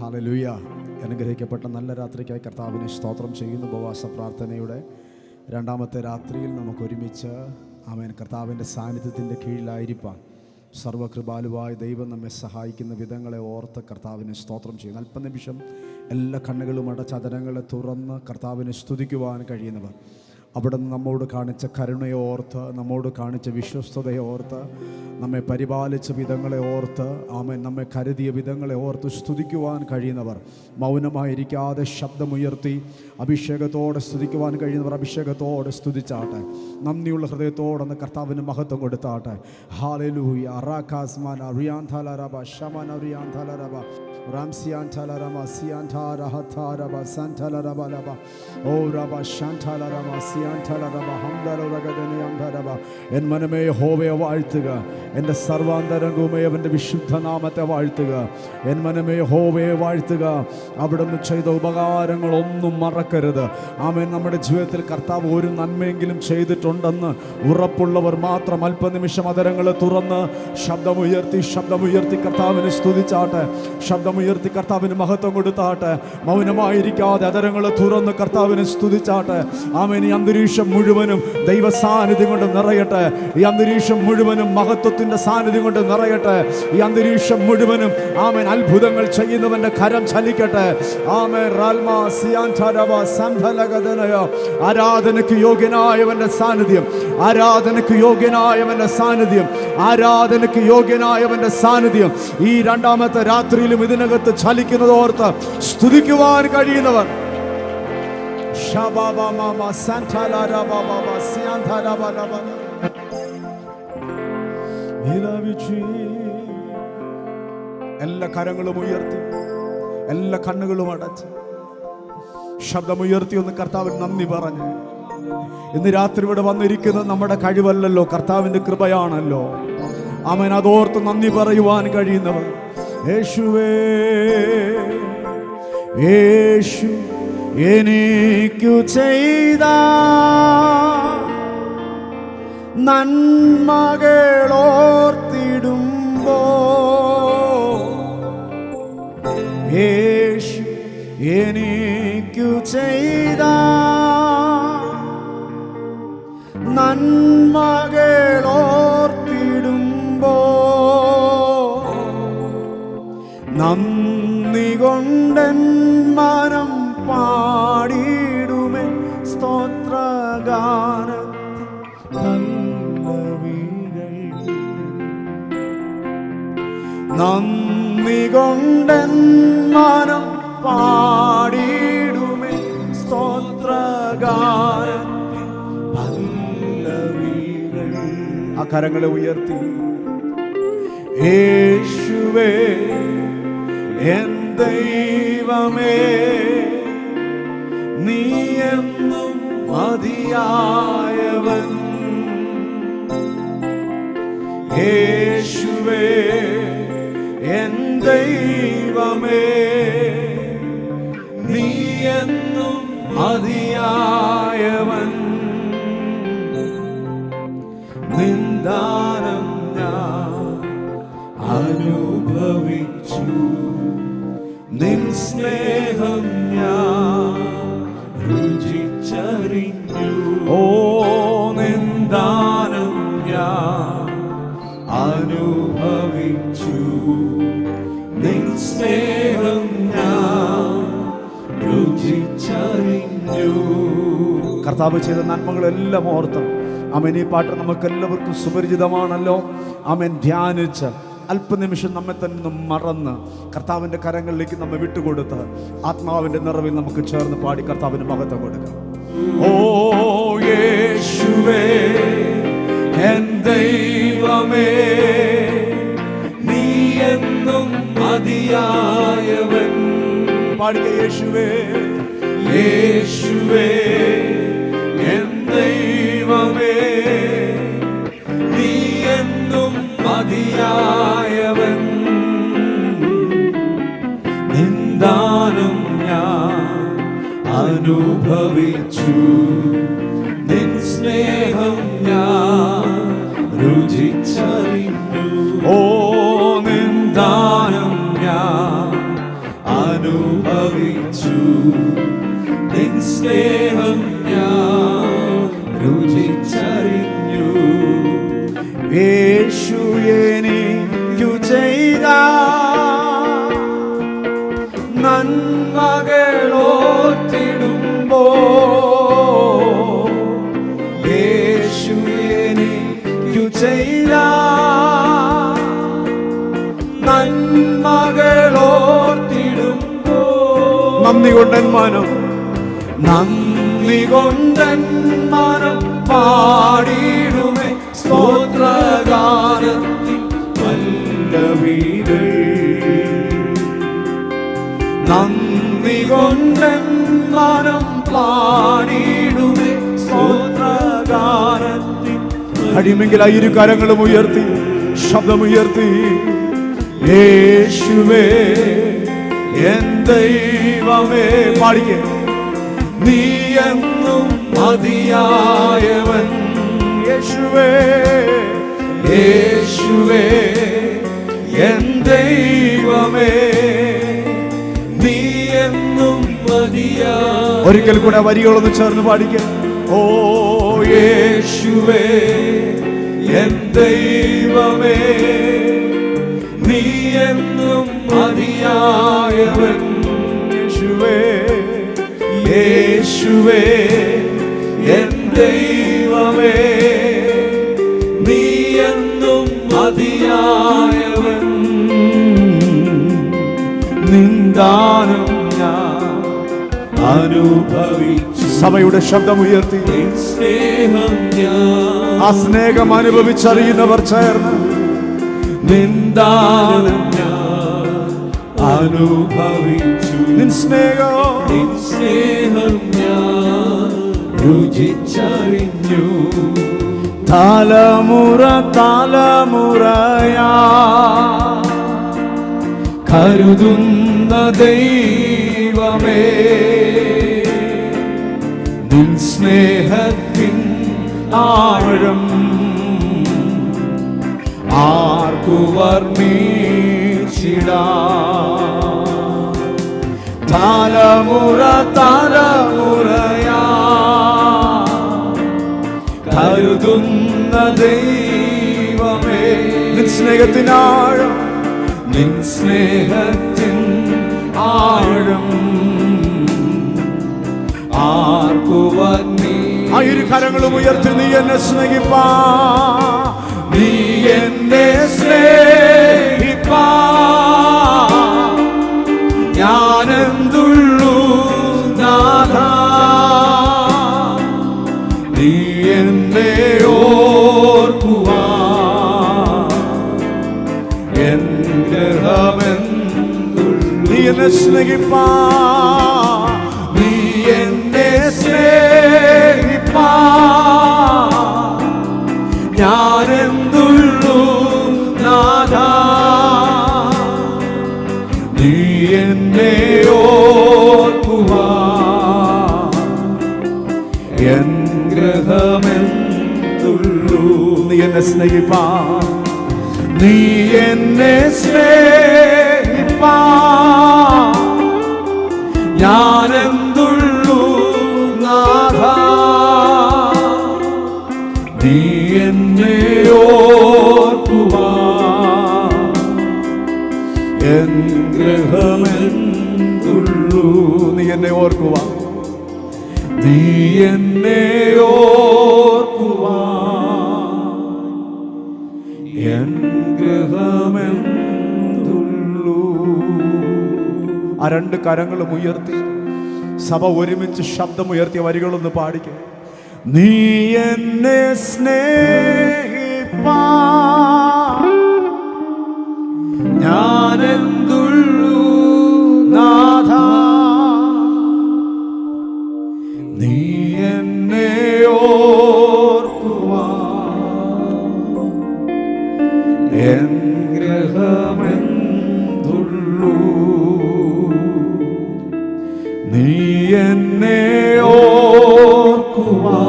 Hallelujah. അനുഗ്രഹിക്കപ്പെട്ട നല്ല രാത്രിക്കായി കർത്താവിനെ സ്തോത്രം ചെയ്യുന്നു. ഉപവാസ പ്രാർത്ഥനയുടെ രണ്ടാമത്തെ രാത്രിയിൽ നമുക്ക് ഒരുമിച്ച് ആമേൻ കർത്താവിൻ്റെ സാന്നിധ്യത്തിൻ്റെ കീഴിലായിരിക്കാൻ സർവകൃപാലുവായ ദൈവം നമ്മെ സഹായിക്കുന്ന വിധങ്ങളെ ഓർത്ത് കർത്താവിനെ സ്തോത്രം ചെയ്യുന്നു. അല്പനിമിഷം എല്ലാ കണ്ണുകളും അടച്ച് ചതരങ്ങളെ തുറന്ന് കർത്താവിനെ സ്തുതിക്കുവാൻ കഴിയുന്നവർ, അവിടെ നിന്ന് നമ്മോട് കാണിച്ച കരുണയെ ഓർത്ത്, നമ്മോട് കാണിച്ച വിശ്വസ്തതയെ ഓർത്ത്, നമ്മെ പരിപാലിച്ച വിധങ്ങളെ ഓർത്ത്, ആമേൻ നമ്മെ കരുതിയ വിധങ്ങളെ ഓർത്ത് സ്തുതിക്കുവാൻ കഴിയുന്നവർ, മൗനമായിരിക്കാതെ ശബ്ദമുയർത്തി അഭിഷേകത്തോടെ സ്തുതിക്കുവാൻ കഴിയുന്നവർ അഭിഷേകത്തോടെ സ്തുതിച്ചാട്ടെ. നന്ദിയുള്ള ഹൃദയത്തോടെ കർത്താവിന് മഹത്വം കൊടുത്താട്ടെ. ഹല്ലേലൂയ. അറാകാസ്മാന റിയാൻതാലറബ ശമന റിയാൻതാലറബ റാംസിയാൻതാലറമ സിയാൻതാരഹതാരബ സൻതാലറബലബ ഓ റബ ശാൻതാലറമ സിയാൻതാലറബ ഹംദലറഗദനിയംദരബ. എൻ മനമേ യഹോവയെ വാഴ്ത്തുക, എൻ്റെ സർവാന്തരംഗവുമേ അവൻ്റെ വിശുദ്ധ നാമത്തെ വാഴ്ത്തുക. എൻ മനമേ യഹോവയെ വാഴ്ത്തുക, അവിടുന്ന് ചെയ്ത ഉപകാരങ്ങളൊന്നും മറക്കരുത്. ആമേൻ. നമ്മുടെ ജീവിതത്തിൽ കർത്താവ് ഒരു നന്മയെങ്കിലും ചെയ്തിട്ടുണ്ടെന്ന് ഉറപ്പുള്ളവർ മാത്രം അല്പനിമിഷം അതരങ്ങളെ തുറന്ന് ശബ്ദമുയർത്തി കർത്താവിനെ സ്തുതിച്ചാട്ടെ. ശബ്ദമുയർത്തി കർത്താവിന് മഹത്വം കൊടുത്താട്ടെ. മൗനമായിരിക്കാതെ അതരങ്ങളെ തുറന്ന് കർത്താവിനെ സ്തുതിച്ചാട്ടെ. ആമേൻ. ഈ അന്തരീക്ഷം മുഴുവനും ദൈവ സാന്നിധ്യം കൊണ്ട് നിറയട്ടെ. ഈ അന്തരീക്ഷം മുഴുവനും മഹത്വത്തിൻ്റെ സാന്നിധ്യം കൊണ്ട് നിറയട്ടെ. ഈ അന്തരീക്ഷം മുഴുവനും ആമേൻ അത്ഭുതങ്ങൾ ചെയ്യുന്നവൻ്റെ കരം ചലിക്കട്ടെ. ആമേൻ. റാൽമാ സിയാൻതാരബ സംഭലഗദനയ. ആരാധനയ്ക്ക് യോഗ്യനായവൻ്റെ സാന്നിധ്യം, ആരാധനയ്ക്ക് യോഗ്യനായവൻ്റെ സാന്നിധ്യം, ആരാധനയ്ക്ക് യോഗ്യനായവൻ്റെ സാന്നിധ്യം ഈ രണ്ടാമത്തെ രാത്രിയിലും ഇതിനകത്ത് ചലിക്കുന്നതോർത്ത് സ്തുതിക്കുവാൻ കഴിയുന്നവർ എല്ലാ കരങ്ങളും ഉയർത്തി, എല്ലാ കണ്ണുകളും അടച്ച് ശബ്ദമുയർത്തി ഒന്ന് കർത്താവിന് നന്ദി പറഞ്ഞു. ഇന്ന് രാത്രി ഇവിടെ വന്നിരിക്കുന്നത് നമ്മുടെ കഴിവല്ലല്ലോ, കർത്താവിൻ്റെ കൃപയാണല്ലോ. ആമേൻ. അതോർത്ത് നന്ദി പറയുവാൻ കഴിയുന്നവർ യേശുവേ, യേശു എനിക്കു ചെയ്ത നന്മകളോർത്തിടുമ്പോ, യേശു എനിക്കു ചെയ്ത നന്മകളോർത്തിടുമ്പോ നന്ദി കൊണ്ടൻ മനം പാടിയിടുമേ സ്തോത്രഗാനത്തിൻ പല്ലവികൾ. നന്ദി കൊണ്ടൻ മനം പാടിയിടുമേ സ്തോത്രഗാനത്തിൻ പല്ലവികൾ. ആ കരങ്ങളെ ഉയർത്തി യേശുവേ എൻ ദൈവമേ, നീ എന്നും മതിയായവൻ. യേശുവേ എൻ ദൈവമേ, നീ എന്നും മതിയായവൻ. നിന്ദാനം ഞാൻ അനുഭവിച്ചു, നിൻ സ്നേഹം ഞാൻ രുചിച്ചറിഞ്ഞു. ഓ നിന്ദാനം ഞാൻ അനുഭവിച്ചു, നിൻ സ്നേഹം ഞാൻ രുചിച്ചറിഞ്ഞു. കർത്താവ് ചെയ്ത നന്മകളെല്ലാം ഓർത്ത് ആമേൻ. ഈ പാട്ട് നമുക്കെല്ലാവർക്കും സുപരിചിതമാണല്ലോ. ആമേൻ. ധ്യാനിച്ച് അല്പനിമിഷം നമ്മെ തന്നെ മറന്ന് കർത്താവിൻ്റെ കരങ്ങളിലേക്ക് നമ്മെ വിട്ടുകൊടുത്ത് ആത്മാവിൻ്റെ നിറവിൽ നമുക്ക് ചേർന്ന് പാടി കർത്താവിന് മഹത്വം കൊടുക്കാം. ഓ യേശുവേ എൻ ദൈവമേ, നീ എന്നും മതിയായവൻ. പാടിക യേശുവേ, യേശുവേ എൻ ദൈവമേ, നീ എന്നും മതിയായവൻ. നിന്ദാനം ഞാൻ അനുഭവിച്ചു, നിൻ സ്നേഹം ഞാൻ രുചിച്ചറിഞ്ഞു. ഓ നിന്ദാനം ഞാൻ അനുഭവിച്ചു. നിൻ സ്നേഹം ഞാൻ രുചിച്ചറിഞ്ഞു. യേശു എനിക്കു ചെയ്ത നന്മകളോർത്തിടുമ്പോ, യേശു എനിക്കു ചെയ്ത നന്മകളോർത്തിടുമ്പോ, നന്ദി കൊണ്ടൻ മനം, നന്ദി കൊണ്ടൻ മനം പാടിയിടുമേ സ്തോത്രഗാനത്തിൻ പല്ലവികൾ. നന്ദി കൊണ്ടൻ മനം പാടിയിടുമേ സ്തോത്രഗാനത്തിൻ. കഴിയുമെങ്കിൽ ആ ഇരു കരങ്ങളും ഉയർത്തി ശബ്ദമുയർത്തി, യേശുവേ എൻ ദൈവമേ പാടിക്കേ. നീ എന്നും മതിയായവൻ. യേശുവേ യേശുവേ എൻ ദൈവമേ നീ എന്നും മതിയായവൻ. ഒരിക്കൽ കൂടെ വരികളൊന്ന് ചേർന്ന് പാടിക്കേ. ഓ യേശുവേ എൻ ദൈവമേ നീ എന്നും മതിയായവൻ. യേശുവേ യേശുവേ എൻ ദൈവമേ നീ എന്നും മതിയായവൻ. നിന്ദാനം ഞാൻ അനുഭവിച്ചു. സഭയുടെ ശബ്ദമുയർത്തി സ്നേഹം ഞാൻ. ആ സ്നേഹം അനുഭവിച്ചറിയുന്നവർ ചേർന്ന്, നിന്ദാനം ഞാൻ അനുഭവിച്ചു. നിൻ സ്നേഹം ഞാൻ രുചിച്ചറിഞ്ഞു. തലമുറ തലമുറയാ കരുതുന്ന ദൈവമേ, നിൻ സ്നേഹത്തിൻ ആഴം ആർക്കു വർണ്ണിച്ചിടാം. തലമുറ തലമുറയാ കരുതുന്ന ദൈവമേ, നിൻ സ്നേഹത്തിൻ ആഴം, നിൻ സ്നേഹത്തിൻ ആഴം ആർക്കു വർണ്ണി. ആ ഇരു കരങ്ങളും ഉയർത്തി, നീ എന്നെ സ്നേഹിപ്പാ, നീ എന്നെ സ്നേഹിപ്പാ, ഞാനെന്തുള്ളൂ നാഥാ, നീ എന്നെ ഓർക്കുവാ, എൻ ഗ്രഹമെന്തുള്ളൂ. നീ എന്നെ സ്നേഹിപ്പാ, നീ എന്നെ സ്നേഹിപ്പാ, ഞാനെന്തുള്ളൂ നാഥാ, നീ എന്നെ ഓർക്കുവാ, എൻ ഗ്രഹമെന്തുള്ളൂ. നീ എന്നെ സ്നേഹിപ്പാ, നീ എന്നെ സ്നേഹിപ്പാ, ഞാനെന്തുള്ളൂ നാഥാ, നീ എന്നെ ഓർക്കുവാ, എൻ ഗ്രഹമെന്തുള്ളൂ. നീ എന്നെ ഓർക്കുവാ, നീ എന്നെ ഓർക്കുവാ, എൻ ഗ്രഹമെന്തുള്ളൂ. ആ രണ്ട് കരങ്ങളും ഉയർത്തി സഭ ഒരുമിച്ച് ശബ്ദമുയർത്തിയ വരികളൊന്ന് പാടിക്കും. നീ എന്നെ സ്നേഹിപ്പാ, ഞാനെന്തുള്ളൂ നാഥാ, നീ എന്നെ ഓർക്കുവാ, എൻ ഗ്രഹമെന്തുള്ളൂ. നീ എന്നെ ഓർക്കുവാ,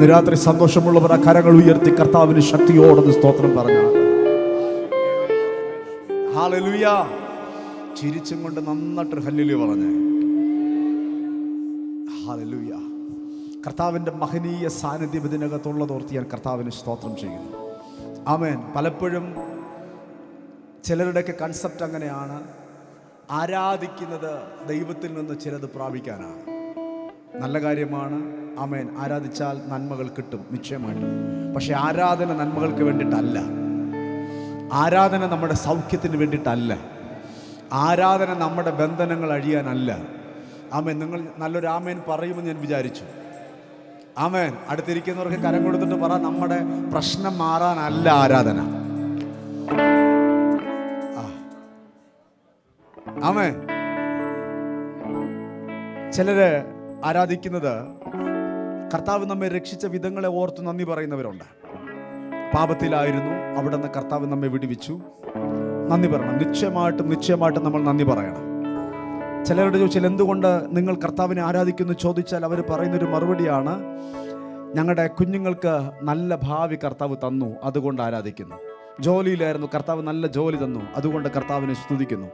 ഇന്ന് രാത്രി സന്തോഷമുള്ളവർ ആ കരങ്ങൾ ഉയർത്തി കർത്താവിന് ശക്തിയോടൊന്ന് സ്തോത്രം പറഞ്ഞാൽ. ഹല്ലേലൂയ. ചിരിച്ചും കൊണ്ട് നന്നായിട്ട് ഹല്ലേലൂയ പറഞ്ഞേ. ഹല്ലേലൂയ. കർത്താവിൻ്റെ മഹനീയ സാന്നിധ്യം ഇതിനകത്തുള്ളതോർത്ത് ഞാൻ കർത്താവിന് സ്തോത്രം ചെയ്യുന്നു. ആമേൻ. പലപ്പോഴും ചിലരുടെയൊക്കെ കൺസെപ്റ്റ് അങ്ങനെയാണ്, ആരാധിക്കുന്നത് ദൈവത്തിൽ നിന്ന് ചിലത് പ്രാപിക്കാനാണ്. നല്ല കാര്യമാണ്. ആമേൻ. ആരാധിച്ചാൽ നന്മകൾ കിട്ടും നിശ്ചയമായിട്ടും. പക്ഷെ ആരാധന നന്മകൾക്ക് വേണ്ടിയിട്ടല്ല. ആരാധന നമ്മുടെ സൗഖ്യത്തിന് വേണ്ടിയിട്ടല്ല. ആരാധന നമ്മുടെ ബന്ധനങ്ങൾ അഴിയാനല്ല. ആമേൻ. നിങ്ങൾ നല്ലൊരു ആമേൻ പറയുമെന്ന് ഞാൻ വിചാരിച്ചു. ആമേൻ. അടുത്തിരിക്കുന്നവർക്ക് കരം കൊടുത്തിട്ട് പറ, നമ്മുടെ പ്രശ്നം മാറാനല്ല ആരാധന. ആമേൻ. ചിലര് ആരാധിക്കുന്നത് കർത്താവ് നമ്മെ രക്ഷിച്ച വിധങ്ങളെ ഓർത്ത് നന്ദി പറയുന്നവരുണ്ട്. പാപത്തിലായിരുന്നു, അവിടെ നിന്ന് കർത്താവ് നമ്മെ വിടുവിച്ചു, നന്ദി പറയണം. നിശ്ചയമായിട്ടും നമ്മൾ നന്ദി പറയണം. ചിലരോട് ചോദിച്ചാൽ എന്തുകൊണ്ട് നിങ്ങൾ കർത്താവിനെ ആരാധിക്കുന്നു ചോദിച്ചാൽ അവർ പറയുന്നൊരു മറുപടിയാണ്, ഞങ്ങളുടെ കുഞ്ഞുങ്ങൾക്ക് നല്ല ഭാവി കർത്താവ് തന്നു, അതുകൊണ്ട് ആരാധിക്കുന്നു. ജോലിയിലായിരുന്നു, കർത്താവ് നല്ല ജോലി തന്നു, അതുകൊണ്ട് കർത്താവിനെ സ്തുതിക്കുന്നു.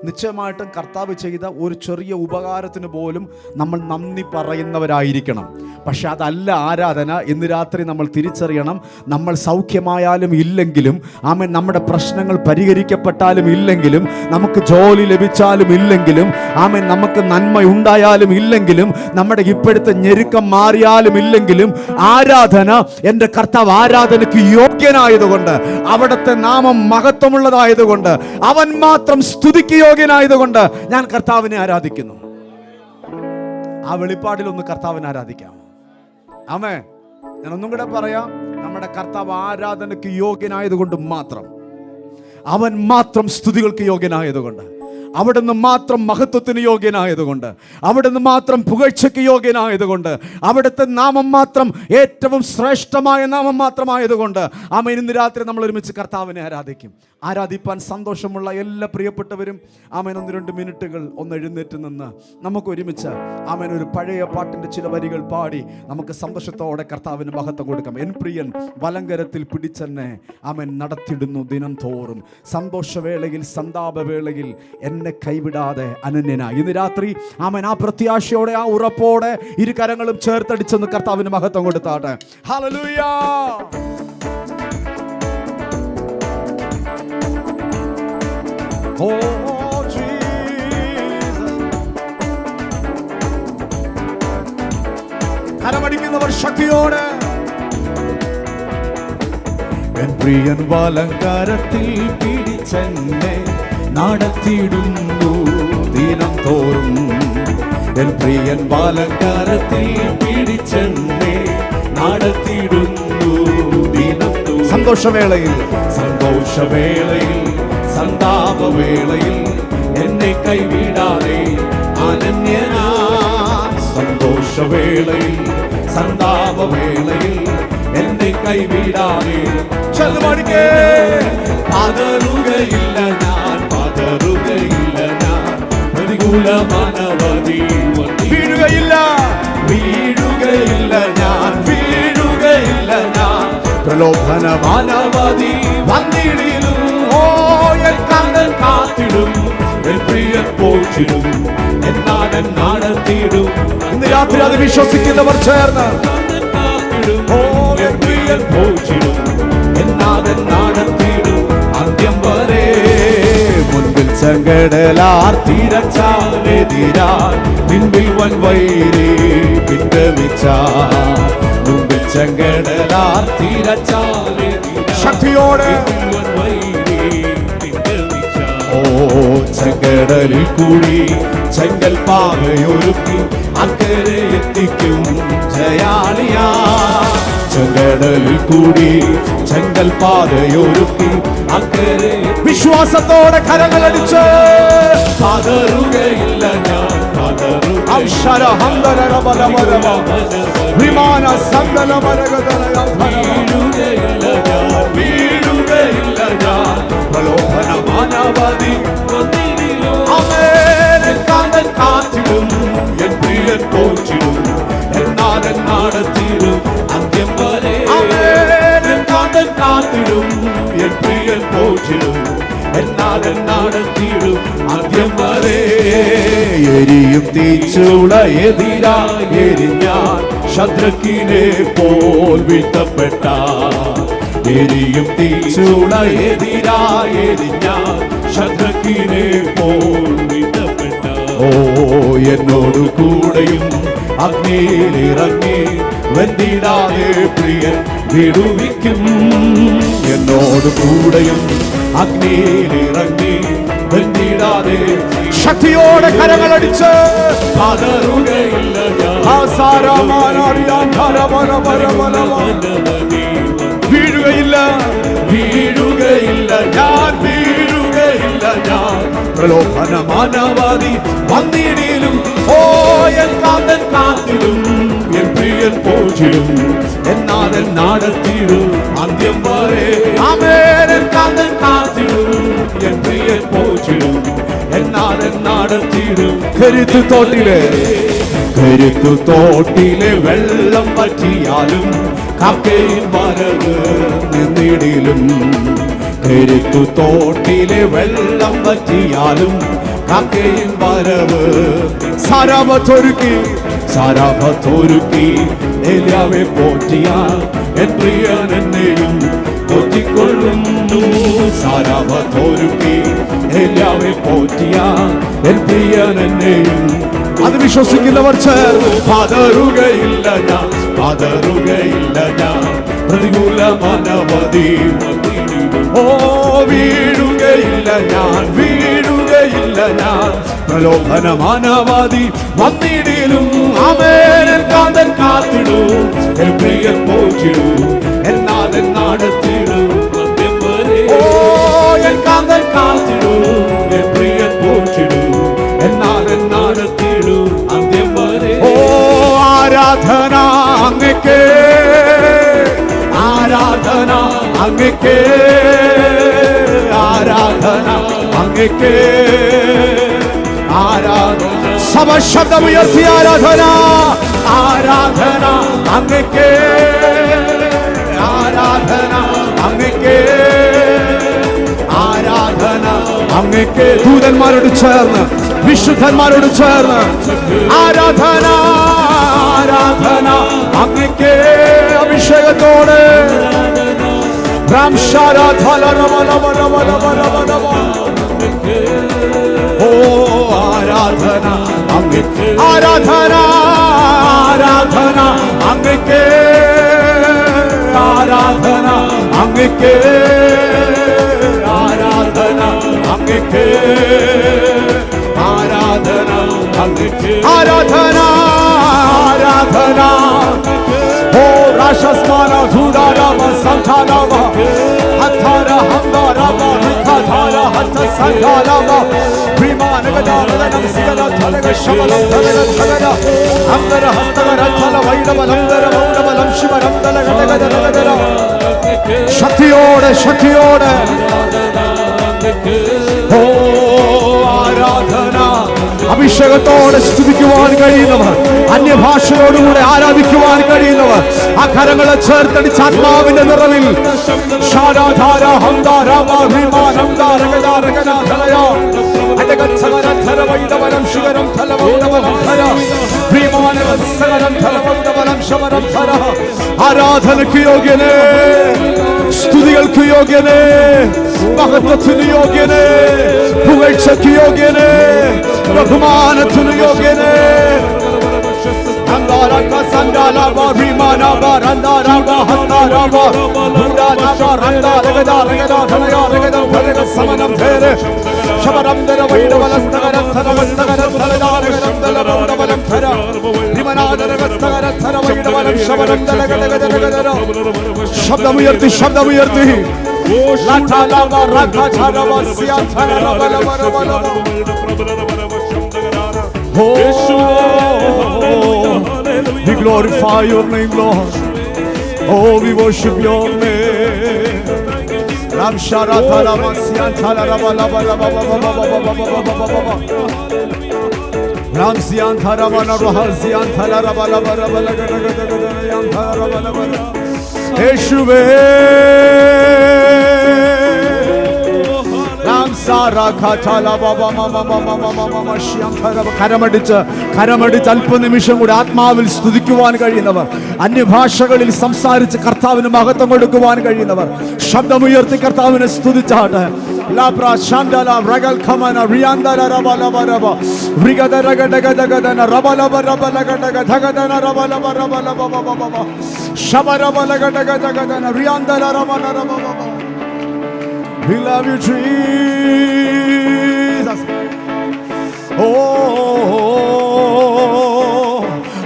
നിശ്ചയമായിട്ടും കർത്താവ് ചെയ്ത ഒരു ചെറിയ ഉപകാരത്തിന് പോലും നമ്മൾ നന്ദി പറയുന്നവരായിരിക്കണം. പക്ഷെ അതല്ല ആരാധന. ഇന്ന് രാത്രി നമ്മൾ തിരിച്ചറിയണം, നമ്മൾ സൗഖ്യമായാലും ഇല്ലെങ്കിലും, ആമേൻ, നമ്മുടെ പ്രശ്നങ്ങൾ പരിഹരിക്കപ്പെട്ടാലും ഇല്ലെങ്കിലും, നമുക്ക് ജോലി ലഭിച്ചാലും ഇല്ലെങ്കിലും, ആമേൻ, നമുക്ക് നന്മ ഉണ്ടായാലും ഇല്ലെങ്കിലും, നമ്മുടെ ഇപ്പോഴത്തെ ഞെരുക്കം മാറിയാലും ഇല്ലെങ്കിലും, ആരാധന, എൻ്റെ കർത്താവ് ആരാധനയ്ക്ക് യോഗ്യനായതുകൊണ്ട്, അവിടുത്തെ നാമം മഹത്വമുള്ളതായതുകൊണ്ട്, അവൻ മാത്രം സ്തുതിക്ക് യോഗ്യനായതുകൊണ്ട് ഞാൻ കർത്താവിനെ ആരാധിക്കുന്നു. ആ വെളിപ്പാടിൽ ഒന്ന് കർത്താവിനെ ആരാധിക്കാം. ആമേൻ. ഞാൻ ഒന്നും കൂടെ പറയാം, നമ്മുടെ കർത്താവ് ആരാധനയ്ക്ക് യോഗ്യനായതുകൊണ്ട് മാത്രം, അവൻ മാത്രം സ്തുതികൾക്ക് യോഗ്യനായതുകൊണ്ട്, അവിടുന്ന് മാത്രം മഹത്വത്തിന് യോഗ്യനായതുകൊണ്ട്, അവിടുന്ന് മാത്രം പുകഴ്ചയ്ക്ക് യോഗ്യനായതുകൊണ്ട്, അവിടുത്തെ നാമം മാത്രം ഏറ്റവും ശ്രേഷ്ഠമായ നാമം മാത്രമായതുകൊണ്ട്, ആമേൻ, ഇന്ന് രാത്രി നമ്മൾ ഒരുമിച്ച് കർത്താവിനെ ആരാധിക്കും. ആരാധിപ്പാൻ സന്തോഷമുള്ള എല്ലാ പ്രിയപ്പെട്ടവരും ആമേൻ 1-2 മിനിറ്റുകൾ ഒന്ന് എഴുന്നേറ്റ് നിന്ന് നമുക്ക് ഒരുമിച്ച് ആമേൻ ഒരു പഴയ പാട്ടിൻ്റെ ചില വരികൾ പാടി നമുക്ക് സന്തോഷത്തോടെ കർത്താവിന് മഹത്വം കൊടുക്കാം. എൻ പ്രിയൻ വലങ്കരത്തിൽ പിടിച്ചെന്നെ ആമേൻ നടത്തിടുന്നു ദിനം തോറും, സന്തോഷവേളയിൽ സന്താപവേളയിൽ എന്നെ കൈവിടാതെ അനന്യനായി. ഇന്ന് രാത്രി ആമേൻ ആ പ്രത്യാശയോടെ, ആ ഉറപ്പോടെ ഇരു കരങ്ങളും ചേർത്തടിച്ചെന്ന് കർത്താവിന് മഹത്വം കൊടുത്താട്ടെ. ഹല്ലേലൂയ. Oh, Jesus. കരമടിക്കുന്നവർ ശക്തിയോടെ. എൻ പ്രിയൻ വലങ്കാരത്തിൽ പിടിച്ചെന്നെ നടത്തിടുന്നു ദിനം തോറും, എൻ പ്രിയൻ വലങ്കാരത്തിൽ പിടിച്ചെന്നെ നടത്തിടുന്നു ദിനം തോറും. സന്തോഷവേളയിൽ സന്താപവേളയിൽ എന്നെ കൈവിടാതെ അനന്യനാ. സന്തോഷവേളയിൽ സന്താപവേളയിൽ എന്നെ കൈവിടാതെ പതറുകയില്ല ഞാൻ, പ്രതികൂലമാനവധി വീഴുകയില്ല ഞാൻ, പ്രലോഭനമാനവധി വന്നിടിലും കാത്തിടും, പോച്ചിടും, എന്നാടൻ നടത്തിയിടും. ഇന്ന് രാത്രി അത് വിശ്വസിക്കുന്നവർ ചേർന്ന് പോച്ചിടും, എന്നാടൻ നടത്തിയിടും അന്ത്യം വരെ. മുൻപിൽ ചെങ്കടലാർ തിരച്ചാലെതിരാൻ, പിൻപിൽ വൻവൈരി പിൻഗമിച്ച, മുൻപിൽ ചെങ്കടലാർ തിരച്ചാലെതിരാൻ ശക്തിയോടെ ചെങ്കടലിൽ കൂടി ചെങ്കൽ പാകയൊരുക്കി അക്കരെ എത്തിക്കും ജയാളിയാ. ചെങ്കടലിൽ കൂടി ചെങ്കൽ പാതയൊരുക്കി അക്കരെ വിശ്വാസത്തോടെ കരങ്ങളടിച്ച് പതറുകയില്ല ഞാൻ, വീഴുകയില്ല ഞാൻ, പ്രലോഭനമാനവധി കാത്തിടും, എൻ പ്രിയൻ പോച്ചിടും, എന്നാടൻ നടത്തിയിടും അന്ത്യം എരിയും തീച്ചൂള എതിരായി എരിഞ്ഞാൽ ശദ്രക്കിനെ പോൽ വീഴ്ത്തപ്പെട്ട എരിയും തീച്ചൂള എതിരായി എരിഞ്ഞാൽ ശദ്രക്കിനെ പോൽ വീഴ്ത്തപ്പെട്ട ഓ എന്നോട് കൂടെയും അഗ്നിയിലിറങ്ങി വെന്തിടാതെ പ്രിയൻ വിടുവിക്കും എന്നോട് കൂടെയും അഗ്നിയിലിറങ്ങി വെന്തിടാതെ ശക്തിയോടെ കരങ്ങളടിച്ച് പതറുകയില്ല വീഴുകയില്ല വീഴുകയില്ല ഞാൻ വീഴുകയില്ല ഞാൻ പ്രലോഭനമാനവാദി വന്നിടിലും ഓ എൻ കാന്തൻ കാത്തിടും എൻ പ്രിയൻ പോറ്റിടും എന്നാഥൻ നാടത്തിടും അന്ത്യം വരെ ആമേൻ എൻ കാന്തൻ കാത്തിടും എൻ പ്രിയൻ പോറ്റിടും എന്നാഥൻ നാടത്തിടും കരുത്തു തോട്ടിലെ വെള്ളം പറ്റിയാലും കാക്കയിൽ വരവ് നിന്നിടിലും കരുത്തു തോട്ടിലെ വെള്ളം പറ്റിയാലും കാക്കയിൽ വരവ് സാരാപത്തൊരുക്കി ഏലിയാവെ പോറ്റിയാൽ എൻ പ്രിയൻ എന്നെയും പോറ്റിക്കൊള്ളുന്നു സാരാപത്തൊരുക്കി ഏലിയാവെ പോറ്റിയാൽ എൻ പ്രിയൻ എന്നെയും അത് വിശ്വസിക്കുന്നവർ ചേർന്ന് പതറുകയില്ല ഞാൻ പ്രതികൂലമനവധി ഓ വീഴുകയില്ല ഞാൻ പ്രലോഭനമാനവാദി വന്നിടിലും ആമേൻ കാന്തൻ കാത്തിടൂ എൻ പ്രിയൻ പോറ്റിടൂ എന്നാഥൻ നാടത്തിടൂ ഓ എൻ കാന്തൻ കാത്തിടൂ എൻ പ്രിയൻ പോറ്റിടൂ എന്നാഥൻ നാടത്തിടൂ അന്ത്യം വരെ ഓ ആരാധന അങ്ങേക്ക് ആരാധന അങ്ങേക്ക് ആരാധന അങ്ങേക്ക് ആരാധന സഭ ശബ്ദമുയർത്തി ആരാധന ആരാധന അങ്ങേക്ക് ആരാധന അങ്ങേക്ക് ആരാധന അങ്ങേക്ക് ദൂതന്മാരോട് ചേർന്ന് വിശുദ്ധന്മാരോട് ചേർന്ന് ആരാധന ആരാധന അങ്ങേക്ക് അഭിഷേകത്തോടെ ഓ ആരാധന അങ്ങേക്ക് ആരാധന ആരാധന അങ്ങേക്ക് ആരാധന അങ്ങേക്ക് ആരാധന അങ്ങേക്ക് ആരാധന അങ്ങേക്ക് ആരാധന ആരാധന ഓ രാശസ്മാന ധൂരാരാമ സംധാരാമ ഹത്താര ഹന്താരാമ ഹിതാധാര ഹത്ത സംധാരാമ ഭീമാനഗദാനദനം സിഗല ധലഗ ശമലം ധലഗ ധലഗ അന്തര ഹസ്തകര ധല വൈഡവലന്തര മൗഡവലം ശിവരം ധലഗദഗദഗദഗദ ശക്തിയോടെ ഓ ആരാധന അഭിഷേകത്തോടെ സ്തുതിക്കുവാൻ കഴിയുന്നവർ അന്യഭാഷയോടുകൂടെ ആരാധിക്കുവാൻ കഴിയുന്നവർ ആ കരങ്ങളെ ചേർത്തടിച്ച് ആത്മാവിന്റെ നിറവിൽ ആരാധനയ്ക്ക് യോഗ്യനേ സ്തുതികൾക്ക് യോഗ്യനേ മഹത്വത്തിന് യോഗ്യനേ പുകഴ്ചയ്ക്ക് യോഗ്യനേ ബഹുമാനത്തിന് യോഗ്യനേ ശബ്ദമുയർത്തി We glorify your name, Lord. Oh, we worship your name. Ram Shara Thala Masyan Thala Raba Laba Laba Baba Ram Sian Thala Mana Rahal Sian Thala Raba Laba Raba Yan Thala Raba Laba Yeshuve Ram Sa കരമടിച്ച് അല്പനിമിഷം കൂടി ആത്മാവിൽ സ്തുതിക്കുവാൻ കഴിയുന്നവർ, അന്യഭാഷകളിൽ സംസാരിച്ച് കർത്താവിന് മഹത്വം കൊടുക്കുവാൻ കഴിയുന്നവർ ശബ്ദമുയർത്തി കർത്താവിനെ സ്തുതിച്ചാട്ടെ. We love you, Jesus.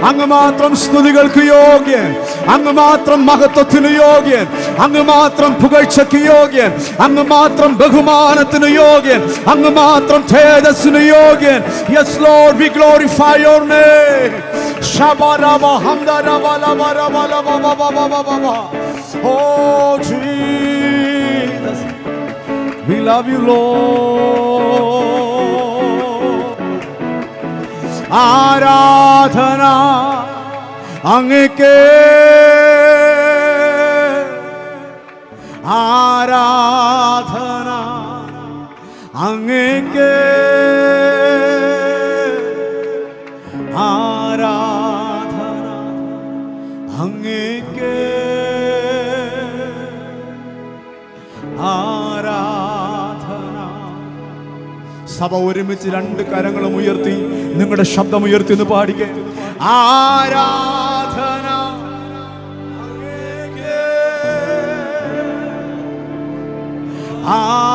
അങ്ങ് മാത്രം സ്തുതികൾക്ക് യോഗ്യൻ, അങ്ങ് മാത്രം മഹത്വത്തിന് യോഗ്യൻ, അങ്ങ് മാത്രം പുകഴ്ചയ്ക്ക് യോഗ്യൻ, അങ്ങ് മാത്രം ബഹുമാനത്തിന് യോഗ്യൻ, അങ്ങ് മാത്രം തേജസ്സിന് യോഗ്യൻ. Yes Lord, we glorify your name. Shabaraba hamdaraba laba laba laba laba laba. Oh Jesus, we love you Lord. ആരാധന അങ്ങേക്ക്, ആരാധന അങ്ങേക്ക്, ആരാധന അങ്ങേക്ക്, ആരാധന. സഭ ഒരുമിച്ച് രണ്ട് കരങ്ങളും ഉയർത്തി നിങ്ങളുടെ ശബ്ദം ഉയർത്തി ഒന്ന് പാടിക്കേ. ആരാധന അങ്ങേക്ക്,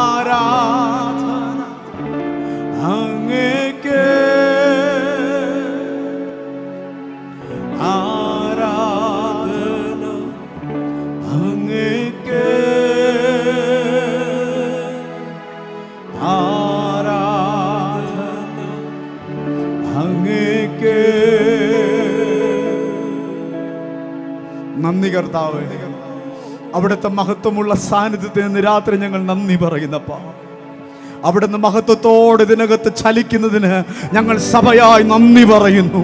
ആരാധന അങ്ങേക്ക്, ആരാധന അങ്ങേക്ക്, ആരാധന അങ്ങേക്ക്. നന്ദി കർത്താവേ, അവിടുത്തെ മഹത്വമുള്ള സാന്നിധ്യത്തിന് ഇന്ന് രാത്രി ഞങ്ങൾ നന്ദി പറയുന്നപ്പാ. അവിടുന്ന് മഹത്വത്തോടെ ഇതിനകത്ത് ചലിക്കുന്നതിന് ഞങ്ങൾ സഭയായി നന്ദി പറയുന്നു,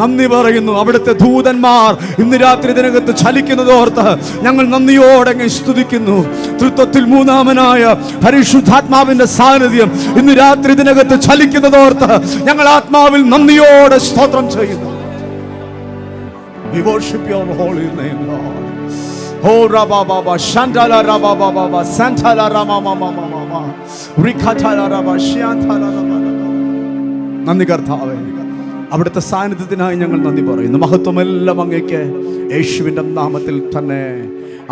നന്ദി പറയുന്നു. അവിടുത്തെ ദൂതന്മാർ ഇന്ന് രാത്രി ഇതിനകത്ത് ചലിക്കുന്നതോർത്ത് ഞങ്ങൾ നന്ദിയോടെ സ്തുതിക്കുന്നു. തൃത്വത്തിൽ മൂന്നാമനായ പരിശുദ്ധാത്മാവിന്റെ സാന്നിധ്യം ഇന്ന് രാത്രി ഇതിനകത്ത് ചലിക്കുന്നതോർത്ത് ഞങ്ങൾ ആത്മാവിൽ നന്ദിയോടെ സ്തോത്രം ചെയ്യുന്നു. We worship your holy name, Lord. Oh Rabba Baba Shandala Rabba Baba Santala Rama Mama Mama Rikatala Rabba Shiantala Rabba. നന്ദി കർത്താവേ, അവിടുത്തെ സാന്നിധ്യത്തിനായി ഞങ്ങൾ നന്ദി പറയുന്നു. മഹത്വമെല്ലാം അങ്ങേക്ക് യേശുവിൻ്റെ നാമത്തിൽ തന്നെ.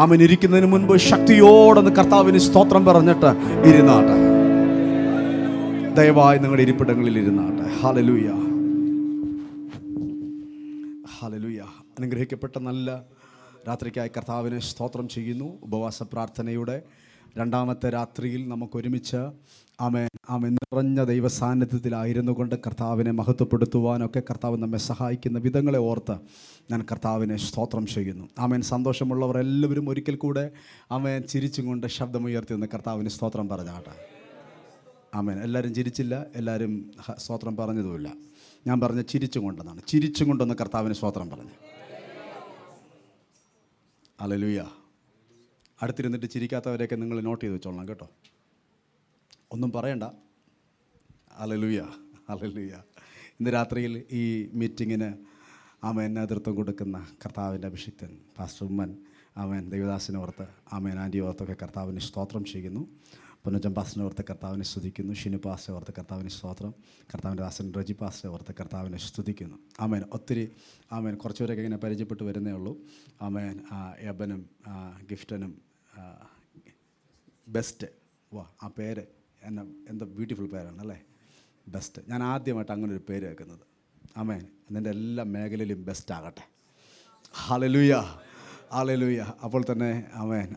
ആമേൻ. ഇരിക്കുന്നതിന് മുൻപ് ശക്തിയോടൊന്ന് കർത്താവിന് സ്തോത്രം പറഞ്ഞിട്ട് ഇരുന്നാട്ടെ. ദയവായി നിങ്ങളുടെ ഇരിപ്പിടങ്ങളിൽ ഇരുന്നാട്ടെ. Hallelujah, hallelujah. അനുഗ്രഹിക്കപ്പെട്ട നല്ല രാത്രിക്കായി കർത്താവിനെ സ്തോത്രം ചെയ്യുന്നു. ഉപവാസ പ്രാർത്ഥനയുടെ രണ്ടാമത്തെ രാത്രിയിൽ നമുക്കൊരുമിച്ച് ആമേൻ ആമേൻ നിറഞ്ഞ ദൈവ സാന്നിധ്യത്തിലായിരുന്നു കൊണ്ട് കർത്താവിനെ മഹത്വപ്പെടുത്തുവാനൊക്കെ കർത്താവ് നമ്മെ സഹായിക്കുന്ന വിധങ്ങളെ ഓർത്ത് ഞാൻ കർത്താവിനെ സ്തോത്രം ചെയ്യുന്നു. ആമേൻ. സന്തോഷമുള്ളവർ എല്ലാവരും ഒരിക്കൽ കൂടെ ആമേൻ ചിരിച്ചും കൊണ്ട് ശബ്ദമുയർത്തി നിന്ന് കർത്താവിന് സ്തോത്രം പറഞ്ഞാട്ടെ. ആമേൻ. എല്ലാവരും ചിരിച്ചില്ല, എല്ലാവരും സ്തോത്രം പറഞ്ഞതുമില്ല. ഞാൻ പറഞ്ഞ ചിരിച്ചും കൊണ്ടെന്നാണ്. ചിരിച്ചും കൊണ്ടൊന്ന് കർത്താവിന് സ്തോത്രം പറഞ്ഞു. ഹല്ലേലൂയ. അടുത്തിരുന്നിട്ട് ചിരിക്കാത്തവരെയൊക്കെ നിങ്ങൾ നോട്ട് ചെയ്ത് വെച്ചോളണം കേട്ടോ, ഒന്നും പറയണ്ട. Hallelujah, hallelujah. ഇന്ന് രാത്രിയിൽ ഈ മീറ്റിങ്ങിന് ആമേൻ നേതൃത്വം കൊടുക്കുന്ന കർത്താവിൻ്റെ അഭിഷിക്തൻ പാസ്റ്റർ ഉമ്മൻ, ആമേൻ ദൈവദാസിനെ ഓർത്ത്, ആമേൻ ആൻറ്റി ഓർത്തൊക്കെ കർത്താവിന് സ്തോത്രം ചെയ്യുന്നു. പൊന്നച്ചൻ പാസ്റ്ററിനെ ഓർത്ത് കർത്താവിനെ സ്തുതിക്കുന്നു. ഷിനു പാസ്റ്ററെ ഓർത്ത് കർത്താവിന് സ്തോത്രം. കർത്താവിൻ്റെ ദാസൻ റജി പാസ്റ്ററെ ഓർത്ത് കർത്താവിനെ സ്തുതിക്കുന്നു. ആമേൻ. ഒത്തിരി ആമേൻ കുറച്ചുപേരൊക്കെ ഇങ്ങനെ പരിചയപ്പെട്ട് വരുന്നേ ഉള്ളൂ. ആമേൻ. എബനും ഗിഫ്റ്റനും ബെസ്റ്റ്, വാ ആ പേര് എന്നെ എന്താ ബ്യൂട്ടിഫുൾ പേരാണ് അല്ലേ, ബെസ്റ്റ്. ഞാൻ ആദ്യമായിട്ട് അങ്ങനെ ഒരു പേര് കേൾക്കുന്നത്. ആമേൻ. അതിൻ്റെ എല്ലാ മേഖലയിലും ബെസ്റ്റ് ആകട്ടെ. Hallelujah, hallelujah. അപ്പോൾ തന്നെ ആമേൻ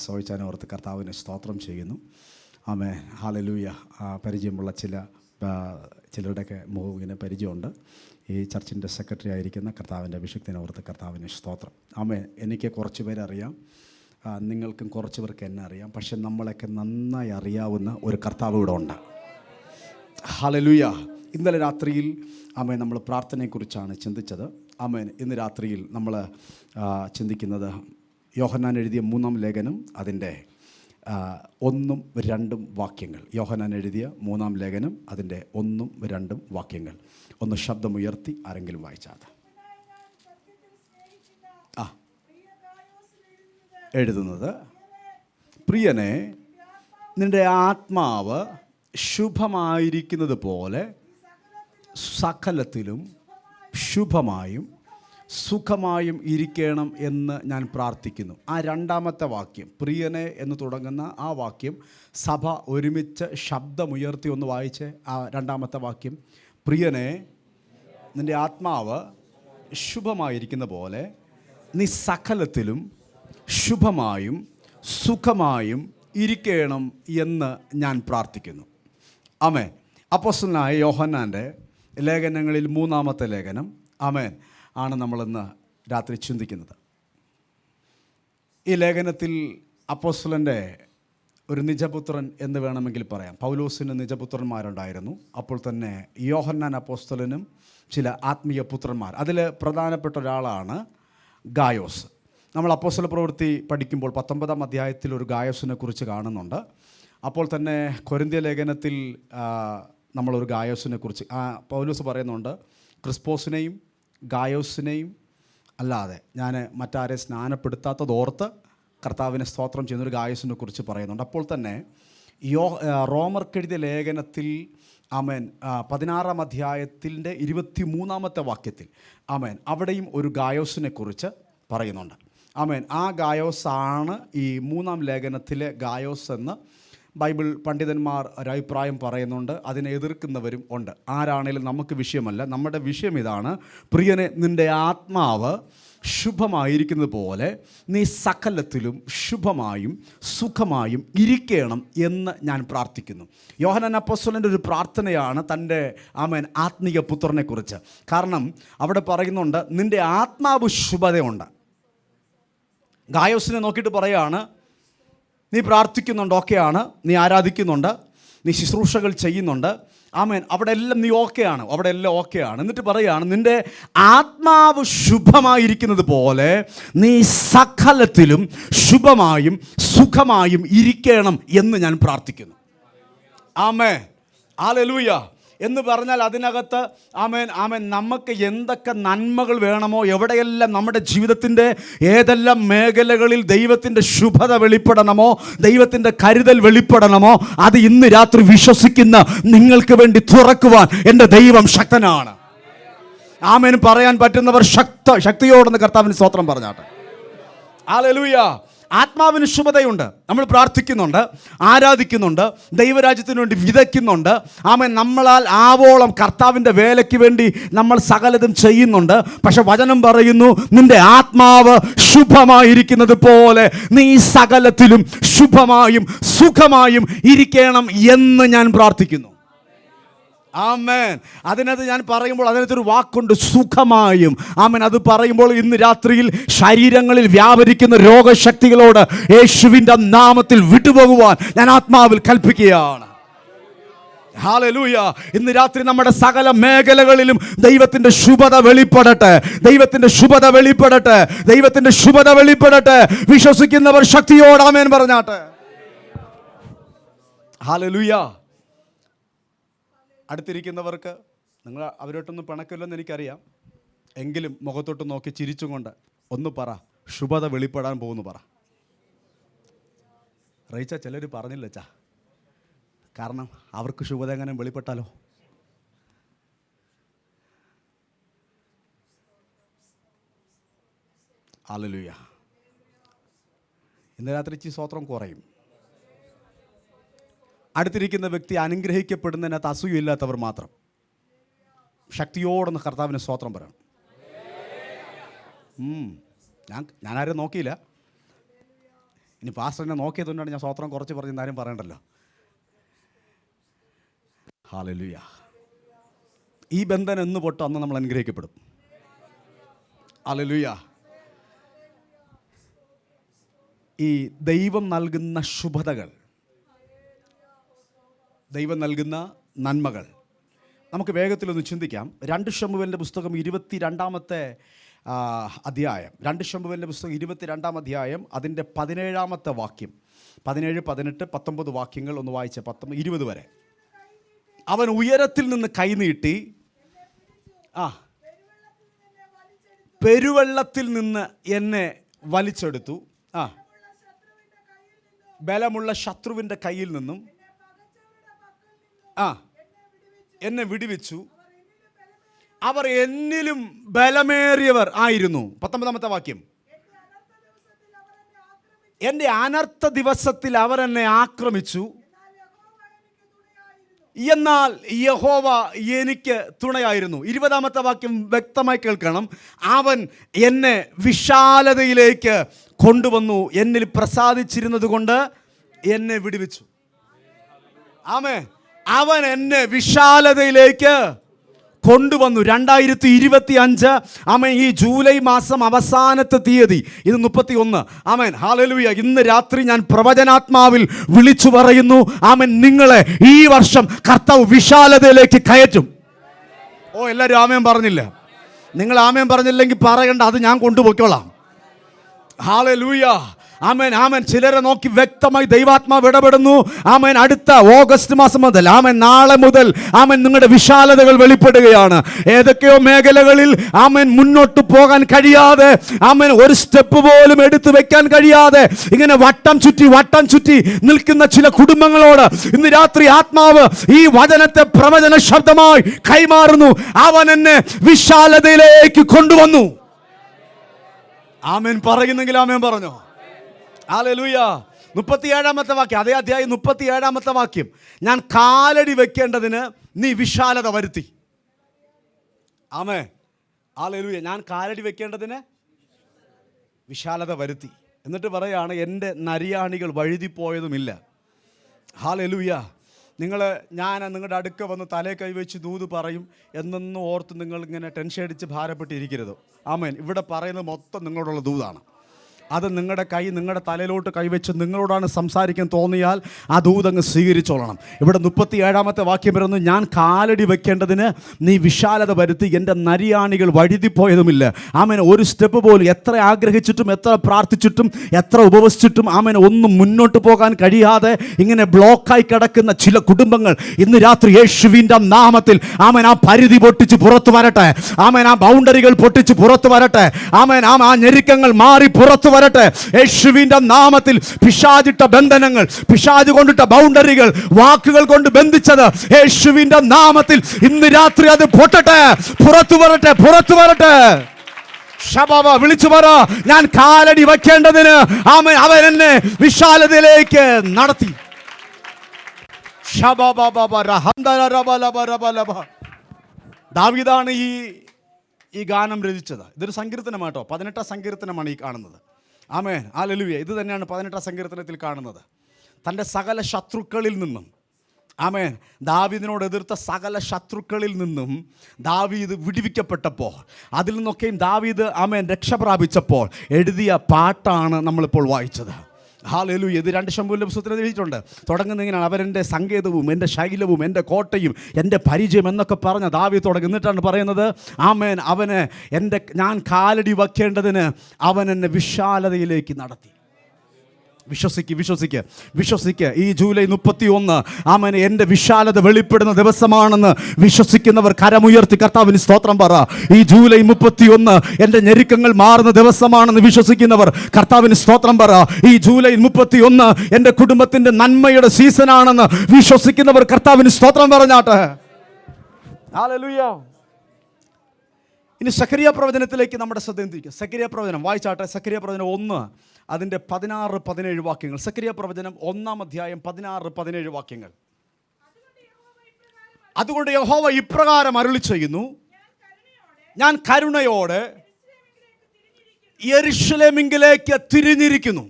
സോയിച്ചാനെ ഓർത്ത് കർത്താവിനെ സ്തോത്രം ചെയ്യുന്നു. ആമേൻ. ഹല്ലേലൂയ. പരിചയമുള്ള ചിലരുടെയൊക്കെ മുഖം ഇങ്ങനെ പരിചയമുണ്ട്. ഈ ചർച്ചിൻ്റെ സെക്രട്ടറി ആയിരിക്കുന്ന കർത്താവിൻ്റെ അഭിഷിക്തനെ ഓർത്ത് കർത്താവിനെ സ്തോത്രം. ആമേൻ. എനിക്ക് കുറച്ച് പേരെ അറിയാം, നിങ്ങൾക്കും കുറച്ച് പേർക്ക് എന്നെ അറിയാം. പക്ഷെ നമ്മളൊക്കെ നന്നായി അറിയാവുന്ന ഒരു കർത്താവ് ഇവിടെ ഉണ്ട്. ഹല്ലേലൂയ. ഇന്നലെ രാത്രിയിൽ ആമേൻ നമ്മൾ പ്രാർത്ഥനയെക്കുറിച്ചാണ് ചിന്തിച്ചത്. ആമേൻ. ഇന്ന് രാത്രിയിൽ നമ്മൾ ചിന്തിക്കുന്നത് യോഹന്നാൻ എഴുതിയ 3-ാം ലേഖനം അതിൻ്റെ 1ഉം 2ഉം വാക്യങ്ങൾ. യോഹന്നാൻ എഴുതിയ 3-ാം ലേഖനം അതിൻ്റെ 1ഉം 2ഉം വാക്യങ്ങൾ ഒന്ന് ശബ്ദമുയർത്തി ആരെങ്കിലും വായിച്ചാൽ. എഴുതുന്നത്, പ്രിയനെ, നിന്റെ ആത്മാവ് ശുഭമായിരിക്കുന്നത് പോലെ സകലത്തിലും ശുഭമായും സുഖമായും ഇരിക്കണം എന്ന് ഞാൻ പ്രാർത്ഥിക്കുന്നു. ആ 2ാമത്തെ വാക്യം, പ്രിയനെ എന്ന് തുടങ്ങുന്ന ആ വാക്യം സഭ ഒരുമിച്ച് ശബ്ദമുയർത്തി ഒന്ന് വായിച്ച്. ആ 2ാമത്തെ വാക്യം, പ്രിയനെ, നിൻ്റെ ആത്മാവ് ശുഭമായിരിക്കുന്ന പോലെ നീ സകലത്തിലും ശുഭമായും സുഖമായും ഇരിക്കണം എന്ന് ഞാൻ പ്രാർത്ഥിക്കുന്നു. ആമേൻ. അപ്പോസ്തലനായ യോഹന്നാൻ്റെ ലേഖനങ്ങളിൽ 3-ാമത്തെ ലേഖനം, ആമേൻ, ആണ് നമ്മളിന്ന് രാത്രി ചിന്തിക്കുന്നത്. ഈ ലേഖനത്തിൽ അപ്പോസ്തലൻ്റെ ഒരു നിജപുത്രൻ എന്ന് വേണമെങ്കിൽ പറയാം. പൗലോസിന് നിജപുത്രന്മാരുണ്ടായിരുന്നു. അപ്പോൾ തന്നെ യോഹന്നാൻ അപ്പോസ്തലനും ചില ആത്മീയ പുത്രന്മാർ. അതിൽ പ്രധാനപ്പെട്ട ഒരാളാണ് ഗായോസ്. നമ്മൾ അപ്പോസ്തല പ്രവൃത്തി പഠിക്കുമ്പോൾ 19-ാം അധ്യായത്തിൽ ഒരു ഗായോസിനെ കുറിച്ച് കാണുന്നുണ്ട്. അപ്പോൾ തന്നെ കൊരിന്ത്യ ലേഖനത്തിൽ നമ്മളൊരു ഗായോസിനെ കുറിച്ച് പൗലോസ് പറയുന്നുണ്ട്, ക്രിസ്പോസിനെയും ഗായോസിനെയും അല്ലാതെ ഞാൻ മറ്റാരെ സ്നാനപ്പെടുത്താത്തതോർത്ത് കർത്താവിനെ സ്തോത്രം ചെയ്യുന്നൊരു ഗായോസിനെ കുറിച്ച് പറയുന്നുണ്ട്. അപ്പോൾ തന്നെ റോമർക്കെഴുതിയ ലേഖനത്തിൽ, ആമേൻ, 16-ാം അധ്യായത്തിൻ്റെ 23-ാമത്തെ വാക്യത്തിൽ, ആമേൻ, അവിടെയും ഒരു ഗായോസിനെ കുറിച്ച് പറയുന്നുണ്ട്. ആമേൻ. ആ ഗായോസാണ് ഈ 3-ാം ലേഖനത്തിലെ ഗായോസ് എന്ന് ബൈബിൾ പണ്ഡിതന്മാർ ഒരഭിപ്രായം പറയുന്നുണ്ട്. അതിനെ എതിർക്കുന്നവരും ഉണ്ട്. ആരാണേലും നമുക്ക് വിഷയമല്ല. നമ്മുടെ വിഷയം ഇതാണ്, പ്രിയനെ, നിൻ്റെ ആത്മാവ് ശുഭമായിരിക്കുന്നത് പോലെ നീ സകലത്തിലും ശുഭമായും സുഖമായും ഇരിക്കണം എന്ന് ഞാൻ പ്രാർത്ഥിക്കുന്നു. യോഹന്നാൻ അപ്പോസ്തലൻ്റെ ഒരു പ്രാർത്ഥനയാണ് തൻ്റെ, ആമേൻ, ആത്മീയ പുത്രനെക്കുറിച്ച്. കാരണം അവിടെ പറയുന്നുണ്ട്, നിൻ്റെ ആത്മാവ് ശുഭതയുണ്ട്. ഗായോസിനെ നോക്കിയിട്ട് പറയുകയാണ്, നീ പ്രാർത്ഥിക്കുന്നുണ്ട്, ഓക്കെയാണ്, നീ ആരാധിക്കുന്നുണ്ട്, നീ ശുശ്രൂഷകൾ ചെയ്യുന്നുണ്ട്, ആമേൻ, അവിടെ എല്ലാം നീ ഓക്കെയാണ്, അവിടെ എല്ലാം ഓക്കെയാണ്. എന്നിട്ട് പറയുകയാണ്, നിൻ്റെ ആത്മാവ് ശുഭമായിരിക്കുന്നത് പോലെ നീ സകലത്തിലും ശുഭമായും സുഖമായും ഇരിക്കണം എന്ന് ഞാൻ പ്രാർത്ഥിക്കുന്നു. ആമേൻ, ഹല്ലേലൂയ. എന്ന് പറഞ്ഞാൽ അതിനകത്ത്, ആമേൻ, ആമേൻ, നമുക്ക് എന്തൊക്കെ നന്മകൾ വേണമോ, എവിടെയെല്ലാം നമ്മുടെ ജീവിതത്തിൻ്റെ ഏതെല്ലാം മേഖലകളിൽ ദൈവത്തിൻ്റെ ശുഭത വെളിപ്പെടണമോ, ദൈവത്തിൻ്റെ കരുതൽ വെളിപ്പെടണമോ, അത് ഇന്ന് രാത്രി വിശ്വസിക്കുന്ന നിങ്ങൾക്ക് വേണ്ടി തുറക്കുവാൻ എൻ്റെ ദൈവം ശക്തനാണ്. ആമേൻ പറയാൻ പറ്റുന്നവർ ശക്തിയോടൊന്ന് കർത്താവിന് സ്തോത്രം പറഞ്ഞാട്ടെ. ഹല്ലേലൂയ. ആത്മാവിന് ശുഭതയുണ്ട്. നമ്മൾ പ്രാർത്ഥിക്കുന്നുണ്ട്, ആരാധിക്കുന്നുണ്ട്, ദൈവരാജ്യത്തിന് വേണ്ടി വിതയ്ക്കുന്നുണ്ട്. ആമേൻ. നമ്മളാൽ ആവോളം കർത്താവിൻ്റെ വേലയ്ക്ക് വേണ്ടി നമ്മൾ സകലതും ചെയ്യുന്നുണ്ട്. പക്ഷെ വചനം പറയുന്നു, നിന്റെ ആത്മാവ് ശുഭമായിരിക്കുന്നത് പോലെ നീ സകലത്തിലും ശുഭമായും സുഖമായും ഇരിക്കണം എന്ന് ഞാൻ പ്രാർത്ഥിക്കുന്നു. ആമേൻ. അതിനകത്ത് ഞാൻ പറയുമ്പോൾ അതിനകത്തൊരു വാക്കുണ്ട്, സുഖമായും. ആമേൻ. അത് പറയുമ്പോൾ ഇന്ന് രാത്രിയിൽ ശരീരങ്ങളിൽ വ്യാപരിക്കുന്ന രോഗശക്തികളോട് യേശുവിൻ്റെ നാമത്തിൽ വിട്ടുപോകുവാൻ ഞാൻ ആത്മാവിൽ കൽപ്പിക്കുകയാണ്. ഹല്ലേലൂയ. ഇന്ന് രാത്രി നമ്മുടെ സകല മേഖലകളിലും ദൈവത്തിൻ്റെ ശുഭത വെളിപ്പെടട്ടെ, ദൈവത്തിൻ്റെ ശുഭത വെളിപ്പെടട്ടെ, ദൈവത്തിൻ്റെ ശുഭത വെളിപ്പെടട്ടെ. വിശ്വസിക്കുന്നവർ ശക്തിയോട് ആമേൻ പറഞ്ഞാട്ടെ. ഹല്ലേലൂയ. അടുത്തിരിക്കുന്നവർക്ക് നിങ്ങൾ അവരോട്ടൊന്നും പിണക്കില്ലെന്ന് എനിക്കറിയാം, എങ്കിലും മുഖത്തോട്ട് നോക്കി ചിരിച്ചും കൊണ്ട് ഒന്ന് പറ, ശുഭത വെളിപ്പെടാൻ പോകുന്നു പറ. റയിച്ച ചിലർ പറഞ്ഞില്ല അച്ഛാ, കാരണം അവർക്ക് ശുഭത എങ്ങനെ വെളിപ്പെട്ടാലോ. ഹല്ലേലൂയ. ഇന്ന് രാത്രി ഇച്ചിരി സ്തോത്രം കുറയും. അടുത്തിരിക്കുന്ന വ്യക്തി അനുഗ്രഹിക്കപ്പെടുന്നതിനകത്ത് അസൂയയില്ലാത്തവർ മാത്രം ശക്തിയോടൊന്ന് കർത്താവിന് സ്തോത്രം പറയണം. ഞാനാരും നോക്കിയില്ല. ഇനി പാസ്റ്ററിനെ നോക്കിയതുകൊണ്ടാണ് ഞാൻ സ്തോത്രം കുറച്ച് പറഞ്ഞ് ആരും പറയണ്ടല്ലോ. ഹല്ലേലൂയ. ഈ ബന്ധനം എന്ന് പൊട്ടോ അന്ന് നമ്മൾ അനുഗ്രഹിക്കപ്പെടും. ഹല്ലേലൂയ. ഈ ദൈവം നൽകുന്ന ശുഭതകൾ, ദൈവം നൽകുന്ന നന്മകൾ നമുക്ക് വേഗത്തിലൊന്ന് ചിന്തിക്കാം. 2 ശമൂവേലിൻ്റെ പുസ്തകം 22-ാമത്തെ അധ്യായം, 2 ശമൂവേലിൻ്റെ പുസ്തകം 22-ാം അധ്യായം അതിൻ്റെ 17-ാമത്തെ വാക്യം, 17, 18, 19 വാക്യങ്ങൾ ഒന്ന് വായിച്ച് 20 വരെ. അവൻ ഉയരത്തിൽ നിന്ന് കൈനീട്ടി പെരുവെള്ളത്തിൽ നിന്ന് എന്നെ വലിച്ചെടുത്തു, ബലമുള്ള ശത്രുവിൻ്റെ കയ്യിൽ നിന്നും എന്നെ വിടുവിച്ചു. അവർ എന്നിലും ബലമേറിയവർ ആയിരുന്നു. 19-ാമത്തെ വാക്യം, എൻ്റെ അനർത്ഥ ദിവസത്തിൽ അവർ എന്നെ ആക്രമിച്ചു, എന്നാൽ യഹോവ എനിക്ക് തുണയായിരുന്നു. 20-ാമത്തെ വാക്യം വ്യക്തമായി കേൾക്കണം. അവൻ എന്നെ വിശാലതയിലേക്ക് കൊണ്ടുവന്നു, എന്നിൽ പ്രസാദിച്ചിരുന്നത് കൊണ്ട് എന്നെ വിടുവിച്ചു. ആമേൻ. അവൻ എന്നെ വിശാലതയിലേക്ക് കൊണ്ടുവന്നു. 2025 ആമേൻ. ഈ ജൂലൈ മാസം അവസാനത്തെ തീയതി, ഇത് 31. ആമേൻ. ഹല്ലേലൂയ. ഇന്ന് രാത്രി ഞാൻ പ്രവചനാത്മാവിൽ വിളിച്ചു പറയുന്നു, ആമേൻ, നിങ്ങളെ ഈ വർഷം കർത്താവ് വിശാലതയിലേക്ക് കയറ്റും. എല്ലാവരും ആമേൻ പറഞ്ഞില്ല? നിങ്ങൾ ആമേൻ പറഞ്ഞില്ലെങ്കിൽ പറയണ്ട, അത് ഞാൻ കൊണ്ടുപോയിക്കോളാം. ഹല്ലേലൂയ. ആമേൻ, ആമേൻ. ചിലരെ നോക്കി വ്യക്തമായി ദൈവാത്മാവ് ഇടപെടുന്നു. ആമേൻ. അടുത്ത ഓഗസ്റ്റ് മാസം മുതൽ, ആമേൻ, നാളെ മുതൽ, ആമേൻ, നിങ്ങളുടെ വിശാലതകൾ വെളിപ്പെടുകയാണ്. ഏതൊക്കെയോ മേഖലകളിൽ ആമേൻ മുന്നോട്ട് പോകാൻ കഴിയാതെ, ആമേൻ, ഒരു സ്റ്റെപ്പ് പോലും എടുത്തു വെക്കാൻ കഴിയാതെ ഇങ്ങനെ വട്ടം ചുറ്റി നിൽക്കുന്ന ചില കുടുംബങ്ങളോട് ഇന്ന് രാത്രി ആത്മാവ് ഈ വചനത്തെ പ്രവചന ശബ്ദമായി കൈമാറുന്നു. അവൻ എന്നെ വിശാലതയിലേക്ക് കൊണ്ടുവന്നു. ആമേൻ പറയുന്നെങ്കിൽ ആമേൻ പറഞ്ഞോ? ഹല്ലേലൂയ. 37-ാമത്തെ വാക്യം, അതേ അധ്യായം 37-ാമത്തെ വാക്യം, ഞാൻ കാലടി വെക്കേണ്ടതിന് നീ വിശാലത വരുത്തി. ആമേൻ. ഹല്ലേലൂയ. ഞാൻ കാലടി വെക്കേണ്ടതിന് വിശാലത വരുത്തി. എന്നിട്ട് പറയാണ്, എൻ്റെ നരിയാണികൾ വഴുതിപ്പോയതുമില്ല. ഹല്ലേലൂയ. ഞാൻ നിങ്ങളുടെ അടുക്ക വന്ന് തലേ കൈവച്ച് ദൂത് പറയും എന്നൊന്നും ഓർത്ത് നിങ്ങൾ ഇങ്ങനെ ടെൻഷൻ അടിച്ച് ഭാരപ്പെട്ടിരിക്കരുത്. ആമേൻ. ഇവിടെ പറയുന്നത് മൊത്തം നിങ്ങളോടുള്ള ദൂതാണ്. അത് നിങ്ങളുടെ തലയിലോട്ട് കൈവച്ച് നിങ്ങളോടാണ് സംസാരിക്കാൻ തോന്നിയാൽ ആ ദൂതങ്ങ് സ്വീകരിച്ചോളണം. ഇവിടെ 37-ാമത്തെ വാക്യം പറയുന്നു, ഞാൻ കാലടി വെക്കേണ്ടതിന് നീ വിശാലത വരുത്തി, എൻ്റെ നരിയാണികൾ വഴുതിപ്പോയതുമില്ല. ആമേൻ. ഒരു സ്റ്റെപ്പ് പോലും എത്ര ആഗ്രഹിച്ചിട്ടും എത്ര പ്രാർത്ഥിച്ചിട്ടും എത്ര ഉപവസിച്ചിട്ടും ആമേൻ ഒന്നും മുന്നോട്ട് പോകാൻ കഴിയാതെ ഇങ്ങനെ ബ്ലോക്കായി കിടക്കുന്ന ചില കുടുംബങ്ങൾ ഇന്ന് രാത്രി യേശുവിൻ്റെ നാമത്തിൽ ആമേൻ ആ പരിധി പൊട്ടിച്ച് പുറത്തു വരട്ടെ. ആമേൻ. ആ ബൗണ്ടറികൾ പൊട്ടിച്ച് പുറത്തു വരട്ടെ. ആമേൻ. ആ ഞെരുക്കങ്ങൾ മാറി പുറത്തു വരട്ടെ. യേശുവിന്റെ നാമത്തിൽ പിശാചിട്ട ബന്ധനങ്ങൾ, പിശാച് കൊണ്ടിട്ട ബൗണ്ടറികൾ, വാക്കുകൾ കൊണ്ട് ബന്ധിച്ചത് യേശുവിന്റെ നാമത്തിൽ ഇന്ന് രാത്രി അത് പൊട്ടട്ടെ, പുറത്തു വരട്ടെ, പുറത്തു വരട്ടെ. ശബാബ വിളിച്ചു പറ, ഞാൻ കാലടി വയ്ക്കേണ്ടതിന് ആമേൻ അവൻ എന്നെ വിശാലതയിലേക്ക് നടത്തി. ദാവീദാണ് ഈ ഗാനം രചിച്ചത്. ഇതൊരു സങ്കീർത്തനമാട്ടോ, 18-ാം സങ്കീർത്തനമാണ് ഈ കാണുന്നത്. ആമേൻ. ഹല്ലേലൂയ. ഇത് തന്നെയാണ് 18-ാം സങ്കീർത്തനത്തിൽ കാണുന്നത്. തൻ്റെ സകല ശത്രുക്കളിൽ നിന്നും, ആമേൻ, ദാവീദിനോട് എതിർത്ത സകല ശത്രുക്കളിൽ നിന്നും ദാവീദ് വിടുവിക്കപ്പെട്ടപ്പോൾ, അതിൽ നിന്നൊക്കെയും ദാവീദ് ആമേൻ രക്ഷ പ്രാപിച്ചപ്പോൾ എഴുതിയ പാട്ടാണ് നമ്മളിപ്പോൾ വായിച്ചത്. ഹല്ലേലൂയ. ഇത് 2 ശമൂവേലിന്റെ പുസ്തകത്തിൽ എഴുതിയിട്ടുണ്ട്. തുടങ്ങുന്ന ഇങ്ങനെയാണ്, അവരെൻ്റെ സങ്കേതവും എൻ്റെ ശൈലവും എൻ്റെ കോട്ടയും എൻ്റെ പരിചയം എന്നൊക്കെ പറഞ്ഞ ദാവീദ് തുടങ്ങി. എന്നിട്ടാണ് പറയുന്നത്, ആമേൻ, ഞാൻ കാലടി വയ്ക്കേണ്ടതിന് അവൻ എന്നെ വിശാലതയിലേക്ക് നടത്തി. വിശ്വസിക്ക്. ഈ ജൂലൈ 31 ആമേൻ എൻ്റെ വിശാലത വെളിപ്പെടുന്ന ദിവസമാണെന്ന് വിശ്വസിക്കുന്നവർ കരമുയർത്തി കർത്താവിന് സ്തോത്രം പറ. ഈ ജൂലൈ 31 എൻ്റെ ഞെരുക്കങ്ങൾ മാറുന്ന ദിവസമാണെന്ന് വിശ്വസിക്കുന്നവർ കർത്താവിന് സ്തോത്രം പറ. ഈ ജൂലൈ 31 എൻ്റെ കുടുംബത്തിൻ്റെ നന്മയുടെ സീസണാണെന്ന് വിശ്വസിക്കുന്നവർ കർത്താവിന് സ്തോത്രം പറഞ്ഞാട്ടെ. ഹല്ലേലൂയ. ഇനി സഖരിയ പ്രവചനത്തിലേക്ക് നമ്മുടെ ശ്രദ്ധ തിരിക്കുക. സഖരിയ പ്രവചനം വായിച്ചാട്ടെ. സഖരിയ പ്രവചനം 1 അതിൻ്റെ 16-17 വാക്യങ്ങൾ. സഖരിയ പ്രവചനം 1-ാം അധ്യായം 16-17 വാക്യങ്ങൾ. അതുകൊണ്ട് യഹോവ ഇപ്രകാരം അരുളി ചെയ്യുന്നു, ഞാൻ കരുണയോടെ യെരൂശലേമിലേക്ക് തിരിഞ്ഞിരിക്കുന്നു.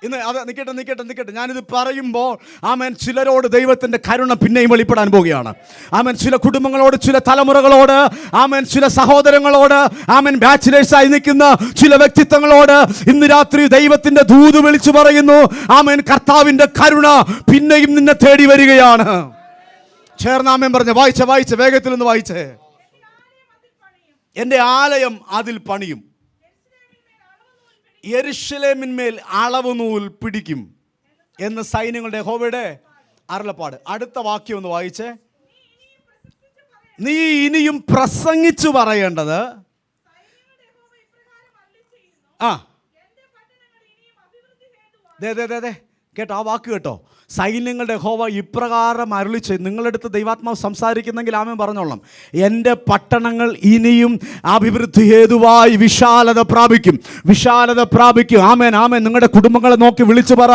ഇന്ന് അത് നിൽക്കട്ടെ. ഞാനിത് പറയുമ്പോൾ ആമേൻ ചിലരോട് ദൈവത്തിൻ്റെ കരുണ പിന്നെയും വെളിപ്പെടാൻ പോവുകയാണ്. ആമേൻ ചില കുടുംബങ്ങളോട്, ചില തലമുറകളോട്, ആമേൻ ചില സഹോദരങ്ങളോട്, ആമേൻ ബാച്ചിലേഴ്സായി നിൽക്കുന്ന ചില വ്യക്തിത്വങ്ങളോട് ഇന്ന് രാത്രി ദൈവത്തിൻ്റെ ദൂത് വിളിച്ചു പറയുന്നു. ആമേൻ കർത്താവിൻ്റെ കരുണ പിന്നെയും നിന്നെ തേടി വരികയാണ്. ചേർന്ന് ആമേൻ പറഞ്ഞ് വായിച്ച വേഗത്തിൽ നിന്ന് വായിച്ചേ. എൻ്റെ ആലയം അതിൽ പണിയും, യെരൂശലേമിന്മേൽ അളവ് നൂൽ പിടിക്കും എന്ന് സൈന്യങ്ങളുടെ യഹോവയുടെ അരുളപ്പാട്. അടുത്ത വാക്യം ഒന്ന് വായിച്ചേ. നീ ഇനിയും പ്രസംഗിച്ചു പറയേണ്ടത്, ആ ദേ കേട്ടോ, ആ വാക്ക് കേട്ടോ. സൈന്യങ്ങളുടെ യഹോവ ഇപ്രകാരം അരുളി ചെയ്തു. നിങ്ങളെടുത്ത് ദൈവാത്മാവ് സംസാരിക്കുന്നെങ്കിൽ ആമേൻ പറഞ്ഞോളാം. എൻ്റെ പട്ടണങ്ങൾ ഇനിയും അഭിവൃദ്ധി ഹേതുവായി വിശാലത പ്രാപിക്കും, വിശാലത പ്രാപിക്കും. ആമേൻ ആമേൻ. നിങ്ങളുടെ കുടുംബങ്ങളെ നോക്കി വിളിച്ചു പറ,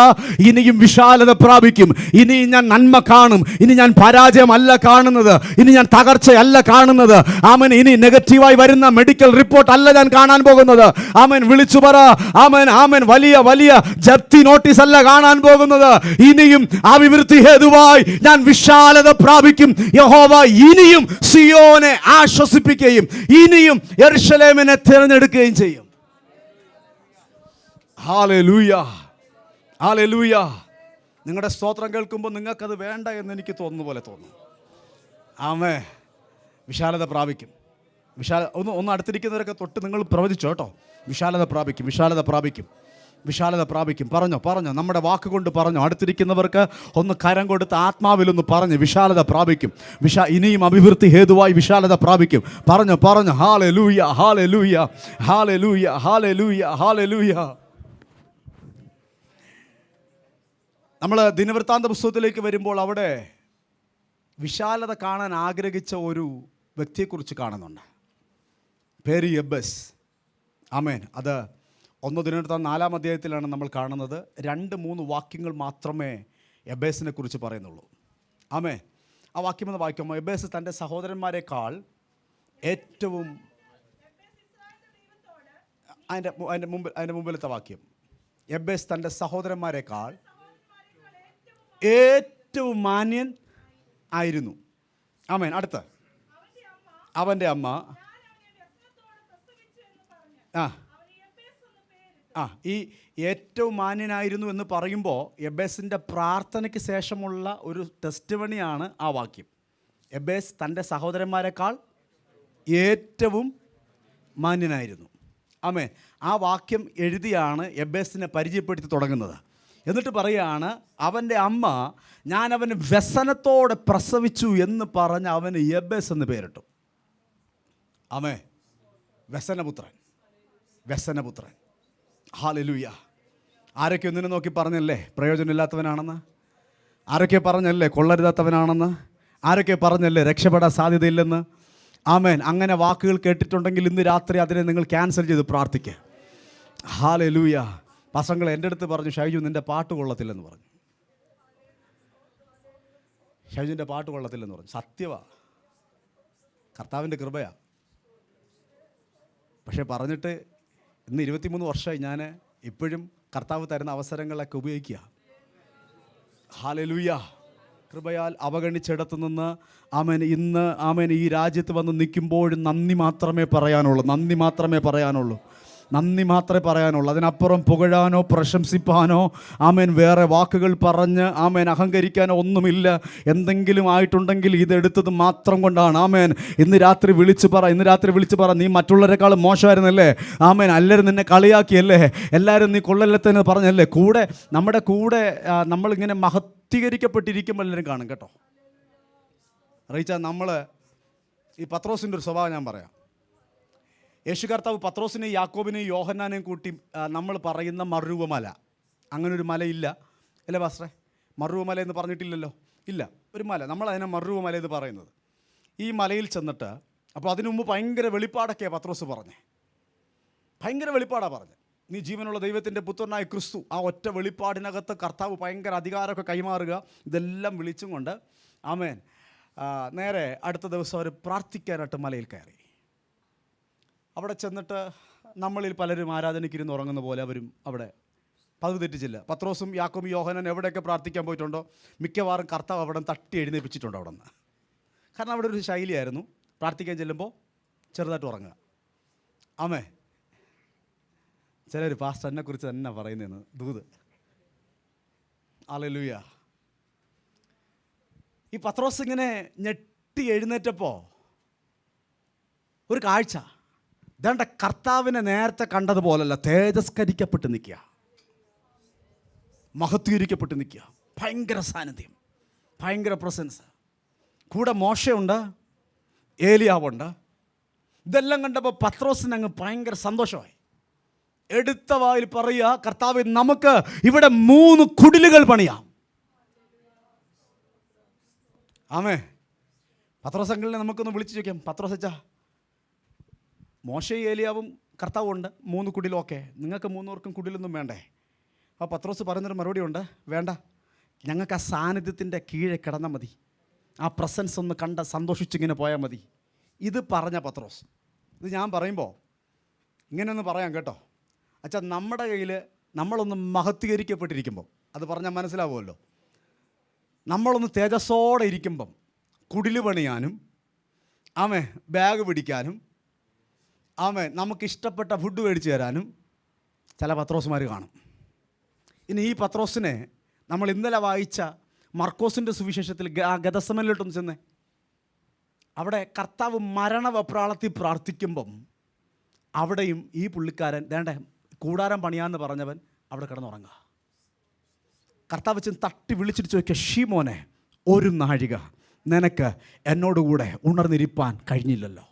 ഇനിയും വിശാലത പ്രാപിക്കും. ഇനി ഞാൻ നന്മ കാണും. ഇനി ഞാൻ പരാജയമല്ല കാണുന്നത്. ഇനി ഞാൻ തകർച്ചയല്ല കാണുന്നത്. ആമേൻ. ഇനി നെഗറ്റീവായി വരുന്ന മെഡിക്കൽ റിപ്പോർട്ട് അല്ല ഞാൻ കാണാൻ പോകുന്നത്. ആമേൻ. വിളിച്ചു പറ. ആമേൻ ആമേൻ. വലിയ വലിയ ജപ്തി നോട്ടീസ് അല്ല കാണാൻ പോകുന്നത്. ഇനിയും അഭിവൃദ്ധി ഹേതുവായി ഞാൻ വിശാലത പ്രാപിക്കും. യഹോവ ഇനിയും സിയോനെ ആശ്വസിപ്പിക്കുകയും ഇനിയും യെരൂശലേമിനെ തിരഞ്ഞെടുക്കുകയും ചെയ്യും. Hallelujah, hallelujah. നിങ്ങളുടെ സ്തോത്രം കേൾക്കുമ്പോൾ നിങ്ങൾക്കത് വേണ്ട എന്ന് എനിക്ക് തോന്നുന്ന പോലെ തോന്നുന്നു. ആമേൻ. വിശാലത പ്രാപിക്കും. ഒന്ന് അടുത്തിരിക്കുന്നവരൊക്കെ തൊട്ട് നിങ്ങൾ പ്രവചിച്ചോ കേട്ടോ. വിശാലത പ്രാപിക്കും, വിശാലത പ്രാപിക്കും, വിശാലത പ്രാപിക്കും. പറഞ്ഞോ, നമ്മുടെ വാക്കുകൊണ്ട് പറഞ്ഞോ. അടുത്തിരിക്കുന്നവർക്ക് ഒന്ന് കരം കൊടുത്ത് ആത്മാവിലൊന്ന് പറഞ്ഞ് വിശാലത പ്രാപിക്കും. ഇനിയും അഭിവൃദ്ധി ഹേതുവായി വിശാലത പ്രാപിക്കും. പറഞ്ഞോ. Hallelujah, hallelujah, hallelujah, hallelujah, hallelujah. നമ്മൾ ദിനവൃത്താന്ത പുസ്തകത്തിലേക്ക് വരുമ്പോൾ അവിടെ വിശാലത കാണാൻ ആഗ്രഹിച്ച ഒരു വ്യക്തിയെക്കുറിച്ച് കാണുന്നുണ്ട്. പേര് യബ്ബസ്. ആമേൻ. അത് 1 ദിനവൃത്താന്തം 4-ാം അധ്യായത്തിലാണ് നമ്മൾ കാണുന്നത്. 2-3 വാക്യങ്ങൾ മാത്രമേ യബ്ബേസിനെ കുറിച്ച് പറയുന്നുള്ളൂ. ആമേൻ. ആ വാക്യം എന്ന് വായിക്കുമ്പോൾ, യബ്ബേസ് തൻ്റെ സഹോദരന്മാരെക്കാൾ ഏറ്റവും, അതിൻ്റെ മുമ്പിലത്തെ വാക്യം, യബ്ബേസ് തൻ്റെ സഹോദരന്മാരെക്കാൾ ഏറ്റവും മാന്യൻ ആയിരുന്നു. ആമേൻ. അടുത്ത്, അവൻ്റെ അമ്മ ഈ ഏറ്റവും മാന്യനായിരുന്നു എന്ന് പറയുമ്പോൾ യബ്ബേസിൻ്റെ പ്രാർത്ഥനയ്ക്ക് ശേഷമുള്ള ഒരു ടെസ്റ്റിമണിയാണ് ആ വാക്യം. യബ്ബേസ് തൻ്റെ സഹോദരന്മാരെക്കാൾ ഏറ്റവും മാന്യനായിരുന്നു. ആമേൻ. ആ വാക്യം എഴുതിയാണ് യബ്ബേസിനെ പരിചയപ്പെടുത്തി തുടങ്ങുന്നത്. എന്നിട്ട് പറയുകയാണ്, അവൻ്റെ അമ്മ ഞാൻ അവന് വ്യസനത്തോടെ പ്രസവിച്ചു എന്ന് പറഞ്ഞ് അവന് യബ്ബേസ് എന്ന് പേരിട്ടു. ആമേൻ. വ്യസനപുത്രൻ, വ്യസനപുത്രൻ. ഹല്ലേലൂയ. ആരൊക്കെ ഒന്നിനെ നോക്കി പറഞ്ഞല്ലേ പ്രയോജനമില്ലാത്തവനാണെന്ന്? ആരൊക്കെ പറഞ്ഞല്ലേ കൊള്ളരുതാത്തവനാണെന്ന്? ആരൊക്കെ പറഞ്ഞല്ലേ രക്ഷപ്പെടാൻ സാധ്യതയില്ലെന്ന്? ആമേൻ. അങ്ങനെ വാക്കുകൾ കേട്ടിട്ടുണ്ടെങ്കിൽ ഇന്ന് രാത്രി അതിനെ നിങ്ങൾ ക്യാൻസൽ ചെയ്ത് പ്രാർത്ഥിക്കുക. ഹല്ലേലൂയ. പസങ്ങൾ എൻ്റെ അടുത്ത് പറഞ്ഞു, ഷൈജു നിൻ്റെ പാട്ട് കൊള്ളത്തില്ലെന്ന് പറഞ്ഞു. ഷൈജുവിൻ്റെ പാട്ട് കൊള്ളത്തില്ലെന്ന് പറഞ്ഞു. സത്യവാ, കർത്താവിൻ്റെ കൃപയാ. പക്ഷേ പറഞ്ഞിട്ട് ഇന്ന് 23 വർഷമായി ഞാൻ ഇപ്പോഴും കർത്താവ് തരുന്ന അവസരങ്ങളൊക്കെ ഉപയോഗിക്കുക. ഹല്ലേലൂയ. കൃപയാൽ അവഗണിച്ചിടത്തു നിന്ന് ആമേൻ ഇന്ന് ആമേൻ ഈ രാജ്യത്ത് വന്ന് നിൽക്കുമ്പോഴും നന്ദി മാത്രമേ പറയാനുള്ളൂ, നന്ദി മാത്രമേ പറയാനുള്ളൂ, നന്ദി മാത്രമേ പറയാനുള്ളൂ. അതിനപ്പുറം പുകഴാനോ പ്രശംസിപ്പാനോ ആമേൻ വേറെ വാക്കുകൾ പറഞ്ഞ് ആമേൻ അഹങ്കരിക്കാനോ ഒന്നുമില്ല. എന്തെങ്കിലും ആയിട്ടുണ്ടെങ്കിൽ ഇതെടുത്തത് മാത്രം കൊണ്ടാണ്. ആമേൻ. ഇന്ന് രാത്രി വിളിച്ച് പറ, നീ മറ്റുള്ളവരെക്കാളും മോശമായിരുന്നല്ലേ? ആമേൻ. എല്ലാവരും നിന്നെ കളിയാക്കിയല്ലേ? എല്ലാവരും നീ കൊള്ളല്ലത്തെന്ന് പറഞ്ഞല്ലേ? നമ്മുടെ കൂടെ നമ്മളിങ്ങനെ മഹത്വീകരിക്കപ്പെട്ടിരിക്കുമ്പോൾ എല്ലാവരും കാണും കേട്ടോ. അറിയിച്ചാൽ നമ്മൾ ഈ പത്രോസിൻ്റെ ഒരു സ്വഭാവം ഞാൻ പറയാം. യേശു കർത്താവ് പത്രോസിനെയും യാക്കോബിനെയും യോഹന്നാനെയും കൂട്ടി നമ്മൾ പറയുന്ന മറുവമല, അങ്ങനൊരു മലയില്ല അല്ലേ പാസ്റ്ററെ? മറുവമല എന്ന് പറഞ്ഞിട്ടില്ലല്ലോ, ഇല്ല. ഒരു മല, നമ്മളതിനെ മറുവമല എന്ന് പറയുന്നത്. ഈ മലയിൽ ചെന്നിട്ട്, അപ്പോൾ അതിനു മുമ്പ് ഭയങ്കര വെളിപ്പാടൊക്കെയാണ് പത്രോസ് പറഞ്ഞത്. ഭയങ്കര വെളിപ്പാടാണ് പറഞ്ഞത്. നീ ജീവനുള്ള ദൈവത്തിൻ്റെ പുത്രനായ ക്രിസ്തു. ആ ഒറ്റ വെളിപ്പാടിനകത്ത് കർത്താവ് ഭയങ്കര അധികാരമൊക്കെ കൈമാറുക, ഇതെല്ലാം വിളിച്ചും കൊണ്ട് ആമേൻ. നേരെ അടുത്ത ദിവസം അവർ പ്രാർത്ഥിക്കാനായിട്ട് മലയിൽ കയറി. അവിടെ ചെന്നിട്ട് നമ്മളിൽ പലരും ആരാധനയ്ക്കിരുന്ന് ഉറങ്ങുന്ന പോലെ അവരും അവിടെ പതിവ് തെറ്റിച്ചില്ല. പത്രോസും യാക്കോബും യോഹന്നാൻ എവിടെയൊക്കെ പ്രാർത്ഥിക്കാൻ പോയിട്ടുണ്ടോ മിക്കവാറും കർത്താവ് അവിടെ തട്ടി എഴുന്നേൽപ്പിച്ചിട്ടുണ്ടോ അവിടെ നിന്ന്. കാരണം അവിടെ ഒരു ശൈലിയായിരുന്നു, പ്രാർത്ഥിക്കാൻ ചെല്ലുമ്പോൾ ചെറുതായിട്ട് ഉറങ്ങുക. ആമേ. ചിലർ പാസ്റ്റർ എന്നെക്കുറിച്ച് തന്നെ പറയുന്നതെന്ന് ദൂത്. ഹല്ലേലൂയ. ഈ പത്രോസ് ഇങ്ങനെ ഞെട്ടി എഴുന്നേറ്റപ്പോൾ ഒരു കാഴ്ച, ഇതാണ്ട കർത്താവിനെ നേരത്തെ കണ്ടതുപോലല്ല, തേജസ്കരിക്കപ്പെട്ട് നിൽക്കുക, മഹത്വീകരിക്കപ്പെട്ട് നിൽക്കുക. ഭയങ്കര സാന്നിധ്യം, ഭയങ്കര പ്രസൻസ്. കൂടെ മോശയുണ്ട്, ഏലിയാവുണ്ട്. ഇതെല്ലാം കണ്ടപ്പോൾ പത്രോസിന് അങ്ങ് ഭയങ്കര സന്തോഷമായി. എടുത്ത വായിൽ പറയുക, കർത്താവേ, നമുക്ക് ഇവിടെ 3 കുടിലുകൾ പണിയാം. ആമേ. പത്രോസ് അങ്കിളിനെ നമുക്കൊന്ന് വിളിച്ചു ചോദിക്കാം. പത്രോസ് അച്ഛാ, മോശയും ഏലിയാവും കർത്താവും ഉണ്ട്, 3 കുടിലൊക്കെ, നിങ്ങൾക്ക് 3 പേർക്കും കുടിലൊന്നും വേണ്ടേ? അപ്പോൾ പത്രോസ് പറയുന്നൊരു മറുപടി ഉണ്ട്, വേണ്ട, ഞങ്ങൾക്ക് ആ സാന്നിധ്യത്തിൻ്റെ കീഴെ കിടന്നാൽ മതി, ആ പ്രസൻസ് ഒന്ന് കണ്ട് സന്തോഷിച്ചിങ്ങനെ പോയാൽ മതി. ഇത് പറഞ്ഞ പത്രോസ്. ഇത് ഞാൻ പറയുമ്പോൾ ഇങ്ങനെയൊന്ന് പറയാം കേട്ടോ. അച്ഛാ, നമ്മുടെ കയ്യിൽ നമ്മളൊന്ന് മഹത്വീകരിക്കപ്പെട്ടിരിക്കുമ്പോൾ, അത് പറഞ്ഞാൽ മനസ്സിലാവുമല്ലോ, നമ്മളൊന്ന് തേജസ്സോടെ ഇരിക്കുമ്പം കുടില് പണിയാനും ആമേ ബാഗ് പിടിക്കാനും ആമേ നമുക്കിഷ്ടപ്പെട്ട ഫുഡ് മേടിച്ച് തരാനും ചില പത്രോസ്മാർ കാണും. ഇനി ഈ പത്രോസിനെ നമ്മൾ ഇന്നലെ വായിച്ച മർക്കോസിൻ്റെ സുവിശേഷത്തിൽ ഗദസമനിലോട്ടൊന്ന് ചെന്നേ. അവിടെ കർത്താവ് മരണവെപ്രാളത്തിൽ പ്രാർത്ഥിക്കുമ്പം അവിടെയും ഈ പുള്ളിക്കാരൻ വേണ്ട കൂടാരം പണിയാന്ന് പറഞ്ഞവൻ അവിടെ കിടന്നുറങ്ങുക. കർത്താവ് ചെന്ന് തട്ടി വിളിച്ചിട്ട് ചോദിക്കുക, ഷീമോനെ, ഒരു നാഴിക നിനക്ക് എന്നോടുകൂടെ ഉണർന്നിരിപ്പാൻ കഴിഞ്ഞില്ലല്ലോ.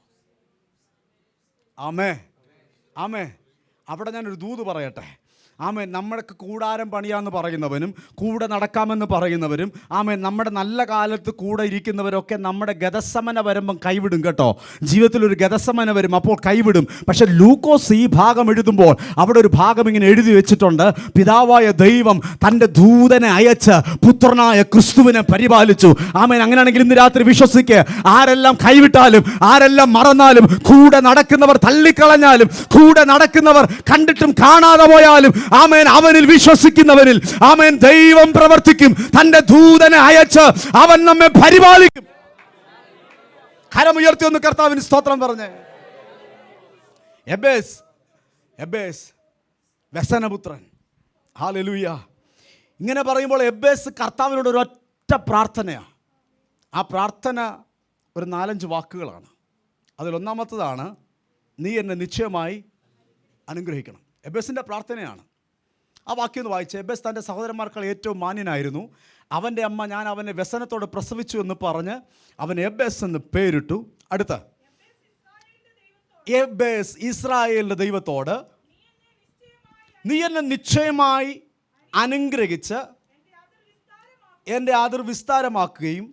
ആമേ, ആമേ. അവിടെ ഞാനൊരു ദൂത് പറയട്ടെ. ആമേൻ. നമ്മൾക്ക് കൂടാരം പണിയാന്ന് പറയുന്നവനും കൂടെ നടക്കാമെന്ന് പറയുന്നവരും ആമേൻ നമ്മുടെ നല്ല കാലത്ത് കൂടെ ഇരിക്കുന്നവരൊക്കെ നമ്മുടെ ഗദസമന വരുമ്പം കൈവിടും കേട്ടോ. ജീവിതത്തിലൊരു ഗദസമന വരും, അപ്പോൾ കൈവിടും. പക്ഷെ ലൂക്കോസ് ഈ ഭാഗം എഴുതുമ്പോൾ അവിടെ ഒരു ഭാഗം ഇങ്ങനെ എഴുതി വെച്ചിട്ടുണ്ട്, പിതാവായ ദൈവം തൻ്റെ ദൂതനെ അയച്ച് പുത്രനായ ക്രിസ്തുവിനെ പരിപാലിച്ചു. ആമേൻ. അങ്ങനെയാണെങ്കിൽ ഇന്ന് രാത്രി വിശ്വസിക്കുക, ആരെല്ലാം കൈവിട്ടാലും ആരെല്ലാം മറന്നാലും കൂടെ നടക്കുന്നവർ തള്ളിക്കളഞ്ഞാലും കൂടെ നടക്കുന്നവർ കണ്ടിട്ടും കാണാതെ പോയാലും ആമേൻ അവനിൽ വിശ്വസിക്കുന്നവരിൽ ആമേൻ ദൈവം പ്രവർത്തിക്കും. തൻ്റെ ദൂതനെ അയച്ച് അവൻ നമ്മെ പരിപാലിക്കും. കരമുയർത്തി ഒന്ന് കർത്താവിന് സ്തോത്രം പറഞ്ഞേ. എബേസ് വ്യസനപുത്രൻ. ഹല്ലേലൂയ. ഇങ്ങനെ പറയുമ്പോൾ എബേസ് കർത്താവിനോട് ഒരൊറ്റ പ്രാർത്ഥനയാണ്. ആ പ്രാർത്ഥന ഒരു 4-5 വാക്കുകളാണ്. അതിലൊന്നാമത്തതാണ്, നീ എന്നെ നിശ്ചയമായി അനുഗ്രഹിക്കണം. എബേസിൻ്റെ പ്രാർത്ഥനയാണ്. ആ വാക്യം ഒന്ന് വായിച്ച്. എബേസ് തൻ്റെ സഹോദരന്മാർക്കാൾ ഏറ്റവും മാന്യനായിരുന്നു. അവൻ്റെ അമ്മ ഞാൻ അവനെ വ്യസനത്തോടെ പ്രസവിച്ചു എന്ന് പറഞ്ഞ് അവൻ എബേസ് എന്ന് പേരിട്ടു. അടുത്ത എബേസ് ഇസ്രായേലിൻ്റെ ദൈവത്തോട് നീ എന്നെ നിശ്ചയമായി അനുഗ്രഹിച്ച് എൻ്റെ അതിർ വിസ്താരമാക്കുകയും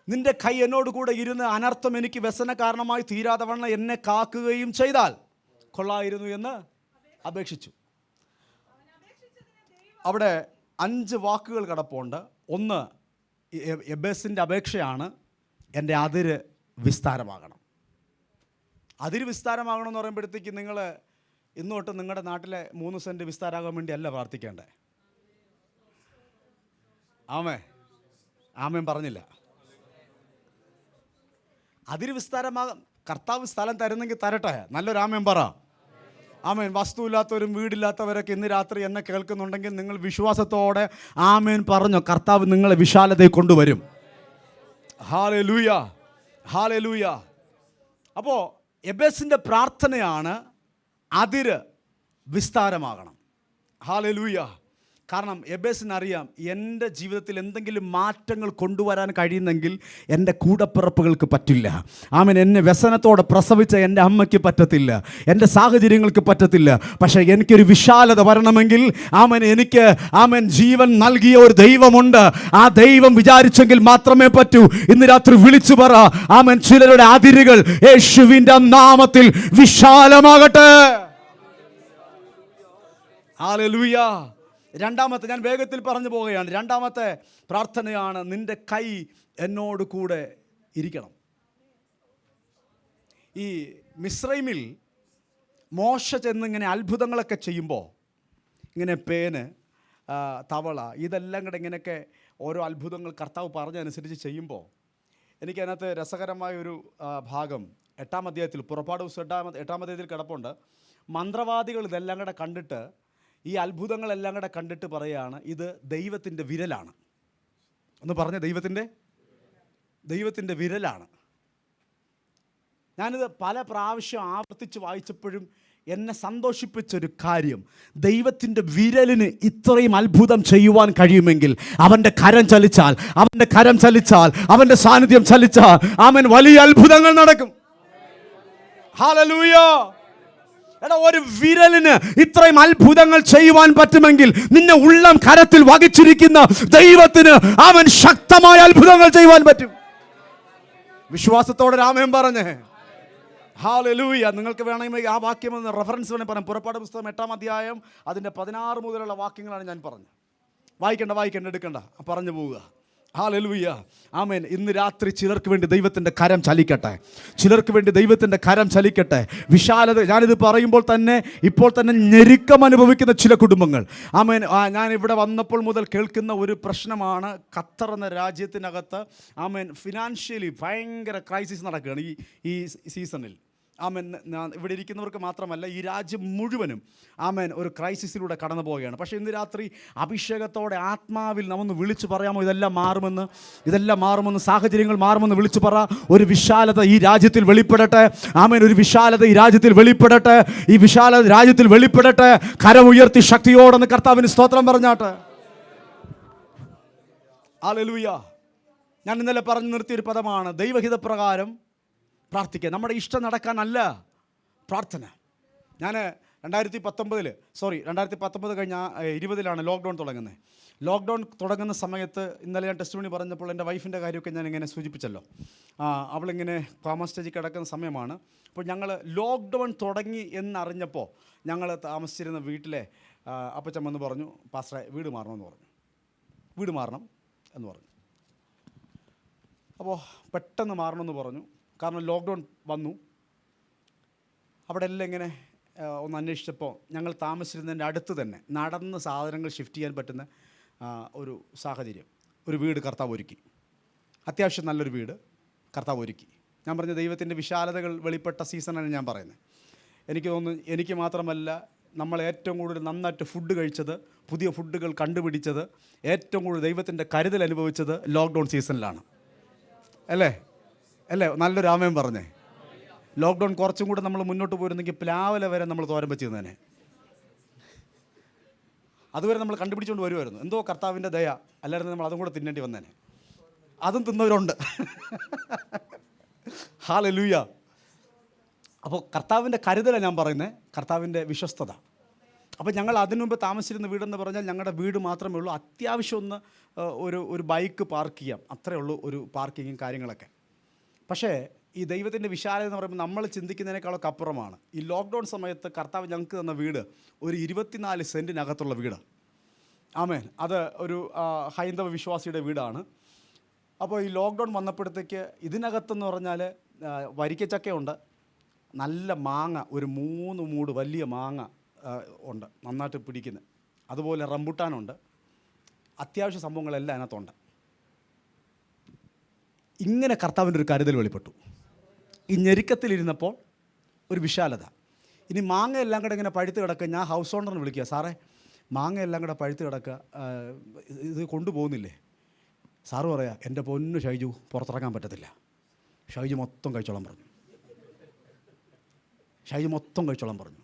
നിന്റെ കൈ എന്നോട് കൂടെ ഇരുന്ന് അനർത്ഥം എനിക്ക് വ്യസന കാരണമായി തീരാതെ വണ്ണം എന്നെ കാക്കുകയും ചെയ്താൽ കൊള്ളായിരുന്നു എന്ന് അപേക്ഷിച്ചു. അവിടെ 5 വാക്കുകൾ കിടപ്പുണ്ട്. ഒന്ന്, എബേസിൻ്റെ അപേക്ഷയാണ്, എൻ്റെ അതിര് വിസ്താരമാകണം. അതിര് വിസ്താരമാകണമെന്ന് പറയുമ്പോഴത്തേക്ക് നിങ്ങൾ ഇന്ന് തൊട്ട് നിങ്ങളുടെ നാട്ടിലെ 3 സെൻറ്റ് വിസ്താരമാകാൻ വേണ്ടി അല്ല പ്രാർത്ഥിക്കേണ്ടേ. ആമേൻ പറഞ്ഞില്ല. അതിര് വിസ്താരമാകാം. കർത്താവ് സ്ഥലം തരുന്നെങ്കിൽ തരട്ടെ. നല്ലൊരു ആമേൻ പറ. ആമേൻ. വസ്തുവില്ലാത്തവരും വീടില്ലാത്തവരൊക്കെ ഇന്ന് രാത്രി എന്നെ കേൾക്കുന്നുണ്ടെങ്കിൽ നിങ്ങൾ വിശ്വാസത്തോടെ ആമേൻ പറഞ്ഞോ. കർത്താവ് നിങ്ങളെ വിശാലതയിൽ കൊണ്ടുവരും. Hallelujah, hallelujah. അപ്പോൾ എബേസിൻ്റെ പ്രാർത്ഥനയാണ് അതിര് വിസ്താരമാകണം. ഹല്ലേലൂയ. കാരണം എബേസിനറിയാം, എൻ്റെ ജീവിതത്തിൽ എന്തെങ്കിലും മാറ്റങ്ങൾ കൊണ്ടുവരാൻ കഴിയുന്നെങ്കിൽ എൻ്റെ കൂടപ്പിറപ്പുകൾക്ക് പറ്റില്ല. ആമേൻ. എന്നെ വ്യസനത്തോടെ പ്രസവിച്ച എൻ്റെ അമ്മയ്ക്ക് പറ്റത്തില്ല, എൻ്റെ സാഹചര്യങ്ങൾക്ക് പറ്റത്തില്ല. പക്ഷേ എനിക്കൊരു വിശാലത വരണമെങ്കിൽ എനിക്ക് ജീവൻ നൽകിയ ഒരു ദൈവമുണ്ട്. ആ ദൈവം വിചാരിച്ചെങ്കിൽ മാത്രമേ പറ്റൂ. ഇന്ന് രാത്രി വിളിച്ചു പറ, ചിലരുടെ അതിരുകൾ യേശുവിൻ്റെ നാമത്തിൽ വിശാലമാകട്ടെ. ഹല്ലേലൂയ. രണ്ടാമത്തെ, ഞാൻ വേഗത്തിൽ പറഞ്ഞു പോവുകയാണ്. രണ്ടാമത്തെ പ്രാർത്ഥനയാണ്, നിന്റെ കൈ എന്നോട് കൂടെ ഇരിക്കണം. ഈ മിസ്രൈമിൽ മോശ ചെന്നിങ്ങനെ അത്ഭുതങ്ങളൊക്കെ ചെയ്യുമ്പോൾ, ഇങ്ങനെ പേന്, തവള, ഇതെല്ലാം കൂടെ ഇങ്ങനെയൊക്കെ ഓരോ അത്ഭുതങ്ങൾ കർത്താവ് പറഞ്ഞതനുസരിച്ച് ചെയ്യുമ്പോൾ, എനിക്കതിനകത്ത് രസകരമായൊരു ഭാഗം 8-ാം അധ്യായത്തിൽ, പുറപ്പാട് പുസ്തകം 8-ാം അധ്യായത്തിൽ കിടപ്പുണ്ട്. മന്ത്രവാദികൾ ഇതെല്ലാം കൂടെ കണ്ടിട്ട്, ഈ അത്ഭുതങ്ങളെല്ലാം കൂടെ കണ്ടിട്ട് പറയുകയാണ്, ഇത് ദൈവത്തിൻ്റെ വിരലാണ്. ഒന്ന് പറഞ്ഞ, ദൈവത്തിൻ്റെ വിരലാണ്. ഞാനിത് പല പ്രാവശ്യം ആവർത്തിച്ച് വായിച്ചപ്പോഴും എന്നെ സന്തോഷിപ്പിച്ചൊരു കാര്യം, ദൈവത്തിൻ്റെ വിരലിന് ഇത്രയും അത്ഭുതം ചെയ്യുവാൻ കഴിയുമെങ്കിൽ അവൻ്റെ കരം ചലിച്ചാൽ, അവൻ്റെ സാന്നിധ്യം ചലിച്ചാൽ, ആമേൻ, വലിയ അത്ഭുതങ്ങൾ നടക്കും. ഹല്ലേലൂയ. എടാ, ഒരു വിരലിന് ഇത്രയും അത്ഭുതങ്ങൾ ചെയ്യുവാൻ പറ്റുമെങ്കിൽ നിന്നെ ഉള്ളം കരത്തിൽ വഹിച്ചിരിക്കുന്ന ദൈവത്തിന് അവൻ ശക്തമായ അത്ഭുതങ്ങൾ ചെയ്യുവാൻ പറ്റും. വിശ്വാസത്തോടെ ആമേൻ പറഞ്ഞേ. ഹല്ലേലൂയ. നിങ്ങൾക്ക് വേണമെങ്കിൽ ആ വാക്യം ഒന്ന് റെഫറൻസ് വേണമെങ്കിൽ പറയാം. പുറപ്പാട് പുസ്തകം 8-ാം അധ്യായം അതിൻ്റെ 16 മുതലുള്ള വാക്യങ്ങളാണ് ഞാൻ പറഞ്ഞത്. വായിക്കണ്ട എടുക്കണ്ട, പറഞ്ഞു പോവുക. ഹല്ലേലൂയ. ആമേൻ. ഇന്ന് രാത്രി ചിലർക്ക് വേണ്ടി ദൈവത്തിൻ്റെ കരം ചലിക്കട്ടെ. വിശാലത. ഞാനിത് പറയുമ്പോൾ തന്നെ ഇപ്പോൾ തന്നെ ഞെരുക്കം അനുഭവിക്കുന്ന ചില കുടുംബങ്ങൾ. ആമേൻ. ഞാൻ ഇവിടെ വന്നപ്പോൾ മുതൽ കേൾക്കുന്ന ഒരു പ്രശ്നമാണ്, ഖത്തർ എന്ന രാജ്യത്തിനകത്ത് ആമേൻ ഫിനാൻഷ്യലി ഭയങ്കര ക്രൈസിസ് നടക്കുകയാണ് ഈ സീസണിൽ. ആമേൻ. ഇവിടെ ഇരിക്കുന്നവർക്ക് മാത്രമല്ല, ഈ രാജ്യം മുഴുവനും ആമേൻ ഒരു ക്രൈസിസിലൂടെ കടന്നു പോവുകയാണ്. പക്ഷേ ഇന്ന് രാത്രി അഭിഷേകത്തോടെ ആത്മാവിൽ നമ്മൊന്ന് വിളിച്ചു പറയാമോ, ഇതെല്ലാം മാറുമെന്ന്, സാഹചര്യങ്ങൾ മാറുമെന്ന് വിളിച്ചു പറ. ഒരു വിശാലത ഈ രാജ്യത്തിൽ വെളിപ്പെടട്ടെ. ആമേൻ. ഒരു വിശാലത ഈ രാജ്യത്തിൽ വെളിപ്പെടട്ടെ. ഈ വിശാലത രാജ്യത്തിൽ വെളിപ്പെടട്ടെ. കരമുയർത്തി ശക്തിയോടെന്ന് കർത്താവിന് സ്തോത്രം പറഞ്ഞാട്ടെ. ഹല്ലേലൂയ. ഞാൻ ഇന്നലെ പറഞ്ഞു നിർത്തിയൊരു പദമാണ് ദൈവഹിതപ്രകാരം പ്രാർത്ഥിക്കുക. നമ്മുടെ ഇഷ്ടം നടക്കാനല്ല പ്രാർത്ഥന. ഞാൻ 2019 കഴിഞ്ഞ 20-ലാണ് ലോക്ക്ഡൗൺ തുടങ്ങുന്നത്. ലോക്ക്ഡൗൺ തുടങ്ങുന്ന സമയത്ത് ഇന്നലെ ഞാൻ ടെസ്റ്റ് മണി പറഞ്ഞപ്പോൾ എൻ്റെ വൈഫിൻ്റെ കാര്യമൊക്കെ ഞാൻ ഇങ്ങനെ സൂചിപ്പിച്ചല്ലോ. അവളിങ്ങനെ കോമ സ്റ്റേജിൽ കിടക്കുന്ന സമയമാണ്. അപ്പോൾ ഞങ്ങൾ ലോക്ക്ഡൗൺ തുടങ്ങി എന്നറിഞ്ഞപ്പോൾ ഞങ്ങൾ താമസിച്ചിരുന്ന വീട്ടിലെ അപ്പച്ചൻ വന്ന് പറഞ്ഞു, പാസ്റ്ററെ വീട് മാറണം എന്ന് പറഞ്ഞു. അപ്പോൾ പെട്ടെന്ന് മാറണമെന്ന് പറഞ്ഞു. കാരണം ലോക്ക്ഡൗൺ വന്നു. അവിടെ എല്ലാം ഇങ്ങനെ ഒന്ന് അന്വേഷിച്ചപ്പോൾ ഞങ്ങൾ താമസിച്ചിരുന്നതിൻ്റെ അടുത്ത് തന്നെ നടന്ന് സാധനങ്ങൾ ഷിഫ്റ്റ് ചെയ്യാൻ പറ്റുന്ന ഒരു സാഹചര്യം, ഒരു വീട് കർത്താവ് ഒരുക്കി. അത്യാവശ്യം നല്ലൊരു വീട് കർത്താവ് ഒരുക്കി. ഞാൻ പറഞ്ഞ ദൈവത്തിൻ്റെ വിശാലതകൾ വെളിപ്പെട്ട സീസണാണ് ഞാൻ പറയുന്നത്. എനിക്ക് തോന്നുന്നു എനിക്ക് മാത്രമല്ല, നമ്മൾ ഏറ്റവും കൂടുതൽ നന്നായിട്ട് ഫുഡ് കഴിച്ചത്, പുതിയ ഫുഡുകൾ കണ്ടുപിടിച്ചത്, ഏറ്റവും കൂടുതൽ ദൈവത്തിൻ്റെ കരുതൽ അനുഭവിച്ചത് ലോക്ക്ഡൗൺ സീസണിലാണ്. അല്ലേ? നല്ലൊരു ആമേൻ പറഞ്ഞേ. ലോക്ക്ഡൗൺ കുറച്ചും കൂടെ നമ്മൾ മുന്നോട്ട് പോയിരുന്നെങ്കിൽ പ്ലാവല വരെ നമ്മൾ തോരൻ വെച്ചിരുന്നേനെ. അതുവരെ നമ്മൾ കണ്ടുപിടിച്ചുകൊണ്ട് വരുമായിരുന്നു. എന്തോ കർത്താവിൻ്റെ ദയ, അല്ലായിരുന്നു നമ്മൾ അതും കൂടെ തിന്നേണ്ടി വന്നേനെ. അതും തിന്നവരുണ്ട്. ഹല്ലേലൂയ. അപ്പോൾ കർത്താവിൻ്റെ കരുതലാണ് ഞാൻ പറയുന്നത്, കർത്താവിൻ്റെ വിശ്വസ്തത. അപ്പോൾ ഞങ്ങൾ അതിനു മുമ്പ് താമസിച്ചിരുന്ന വീടെന്ന് പറഞ്ഞാൽ ഞങ്ങളുടെ വീട് മാത്രമേ ഉള്ളൂ. അത്യാവശ്യം ഒന്ന് ഒരു ബൈക്ക് പാർക്ക് ചെയ്യാം, അത്രയേ ഉള്ളൂ ഒരു പാർക്കിങ്ങും കാര്യങ്ങളൊക്കെ. പക്ഷേ ഈ ദൈവത്തിൻ്റെ വിശാലത എന്ന് പറയുമ്പോൾ നമ്മൾ ചിന്തിക്കുന്നതിനേക്കാളൊക്കെ അപ്പുറമാണ്. ഈ ലോക്ക്ഡൗൺ സമയത്ത് കർത്താവ് ഞങ്ങൾക്ക് തന്ന വീട് ഒരു 24 സെൻറ്റിനകത്തുള്ള വീട്. ആമേൻ. അത് ഒരു ഹൈന്ദവ വിശ്വാസിയുടെ വീടാണ്. അപ്പോൾ ഈ ലോക്ക്ഡൗൺ വന്നപ്പോഴത്തേക്ക് ഇതിനകത്തെന്ന് പറഞ്ഞാൽ വരിക്കച്ചക്കയുണ്ട്, നല്ല മാങ്ങ, ഒരു 3 മൂട് വലിയ മാങ്ങ ഉണ്ട്, നന്നായിട്ട് പിടിക്കുന്നത്. അതുപോലെ റംബുട്ടാനുണ്ട്, അത്യാവശ്യ സംഭവങ്ങളെല്ലാം അതിനകത്തുണ്ട്. ഇങ്ങനെ കർത്താവിൻ്റെ ഒരു കരുതൽ വെളിപ്പെട്ടു. ഈ ഞെരുക്കത്തിലിരുന്നപ്പോൾ ഒരു വിശാലത. ഇനി മാങ്ങ എല്ലാം കൂടെ ഇങ്ങനെ പഴുത്ത് കിടക്കുക. ഞാൻ ഹൗസ് ഓണറിനെ വിളിക്കുക, സാറേ മാങ്ങ എല്ലാം കൂടെ പഴുത്ത് കിടക്കുക, ഇത് കൊണ്ടുപോകുന്നില്ലേ? സാറ് പറയാ, എൻ്റെ പൊന്നു ഷൈജു പുറത്തിറങ്ങാൻ പറ്റത്തില്ല. ഷൈജു മൊത്തം കഴിച്ചോളാൻ പറഞ്ഞു.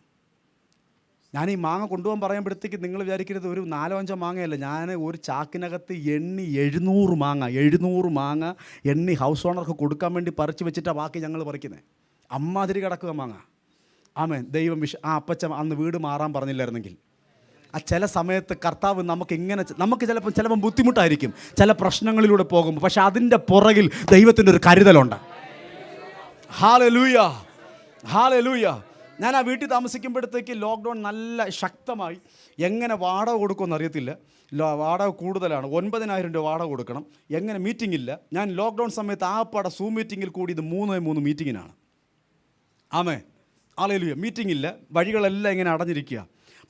ഞാൻ ഈ മാങ്ങ കൊണ്ടുപോകാൻ പറയുമ്പോഴത്തേക്ക് നിങ്ങൾ വിചാരിക്കരുത് ഒരു 4-5 മാങ്ങയല്ല. ഞാൻ ഒരു ചാക്കിനകത്ത് 700 മാങ്ങ എണ്ണി ഹൗസ് ഓണർക്ക് കൊടുക്കാൻ വേണ്ടി പറിച്ച് വെച്ചിട്ടാണ് ബാക്കി ഞങ്ങൾ പറിക്കുന്നത്. അമ്മാതിരി കിടക്കുക മാങ്ങ. ആമേൻ. ദൈവം അപ്പച്ച അന്ന് വീട് മാറാൻ പറഞ്ഞില്ലായിരുന്നെങ്കിൽ, ചില സമയത്ത് കർത്താവ് നമുക്ക് ചിലപ്പം ബുദ്ധിമുട്ടായിരിക്കും ചില പ്രശ്നങ്ങളിലൂടെ പോകുമ്പോൾ, പക്ഷെ അതിൻ്റെ പുറകിൽ ദൈവത്തിൻ്റെ ഒരു കരുതലുണ്ട്. ഹല്ലേലൂയ. ഞാൻ ആ വീട്ടിൽ താമസിക്കുമ്പോഴത്തേക്ക് ലോക്ക്ഡൗൺ നല്ല ശക്തമായി. എങ്ങനെ വാടക കൊടുക്കുമെന്ന് അറിയത്തില്ല. വാടക കൂടുതലാണ്, 9,000 രൂപ വാടക കൊടുക്കണം. എങ്ങനെ മീറ്റിംഗ് ഇല്ല. ഞാൻ ലോക്ക്ഡൗൺ സമയത്ത് ആപ്പാടെ സൂം മീറ്റിങ്ങിൽ കൂടി ഇത് 3 മീറ്റിങ്ങിനാണ്. ആമേൻ. ഹല്ലേലൂയ. മീറ്റിംഗ് ഇല്ല, വഴികളെല്ലാം ഇങ്ങനെ അടഞ്ഞിരിക്കുക.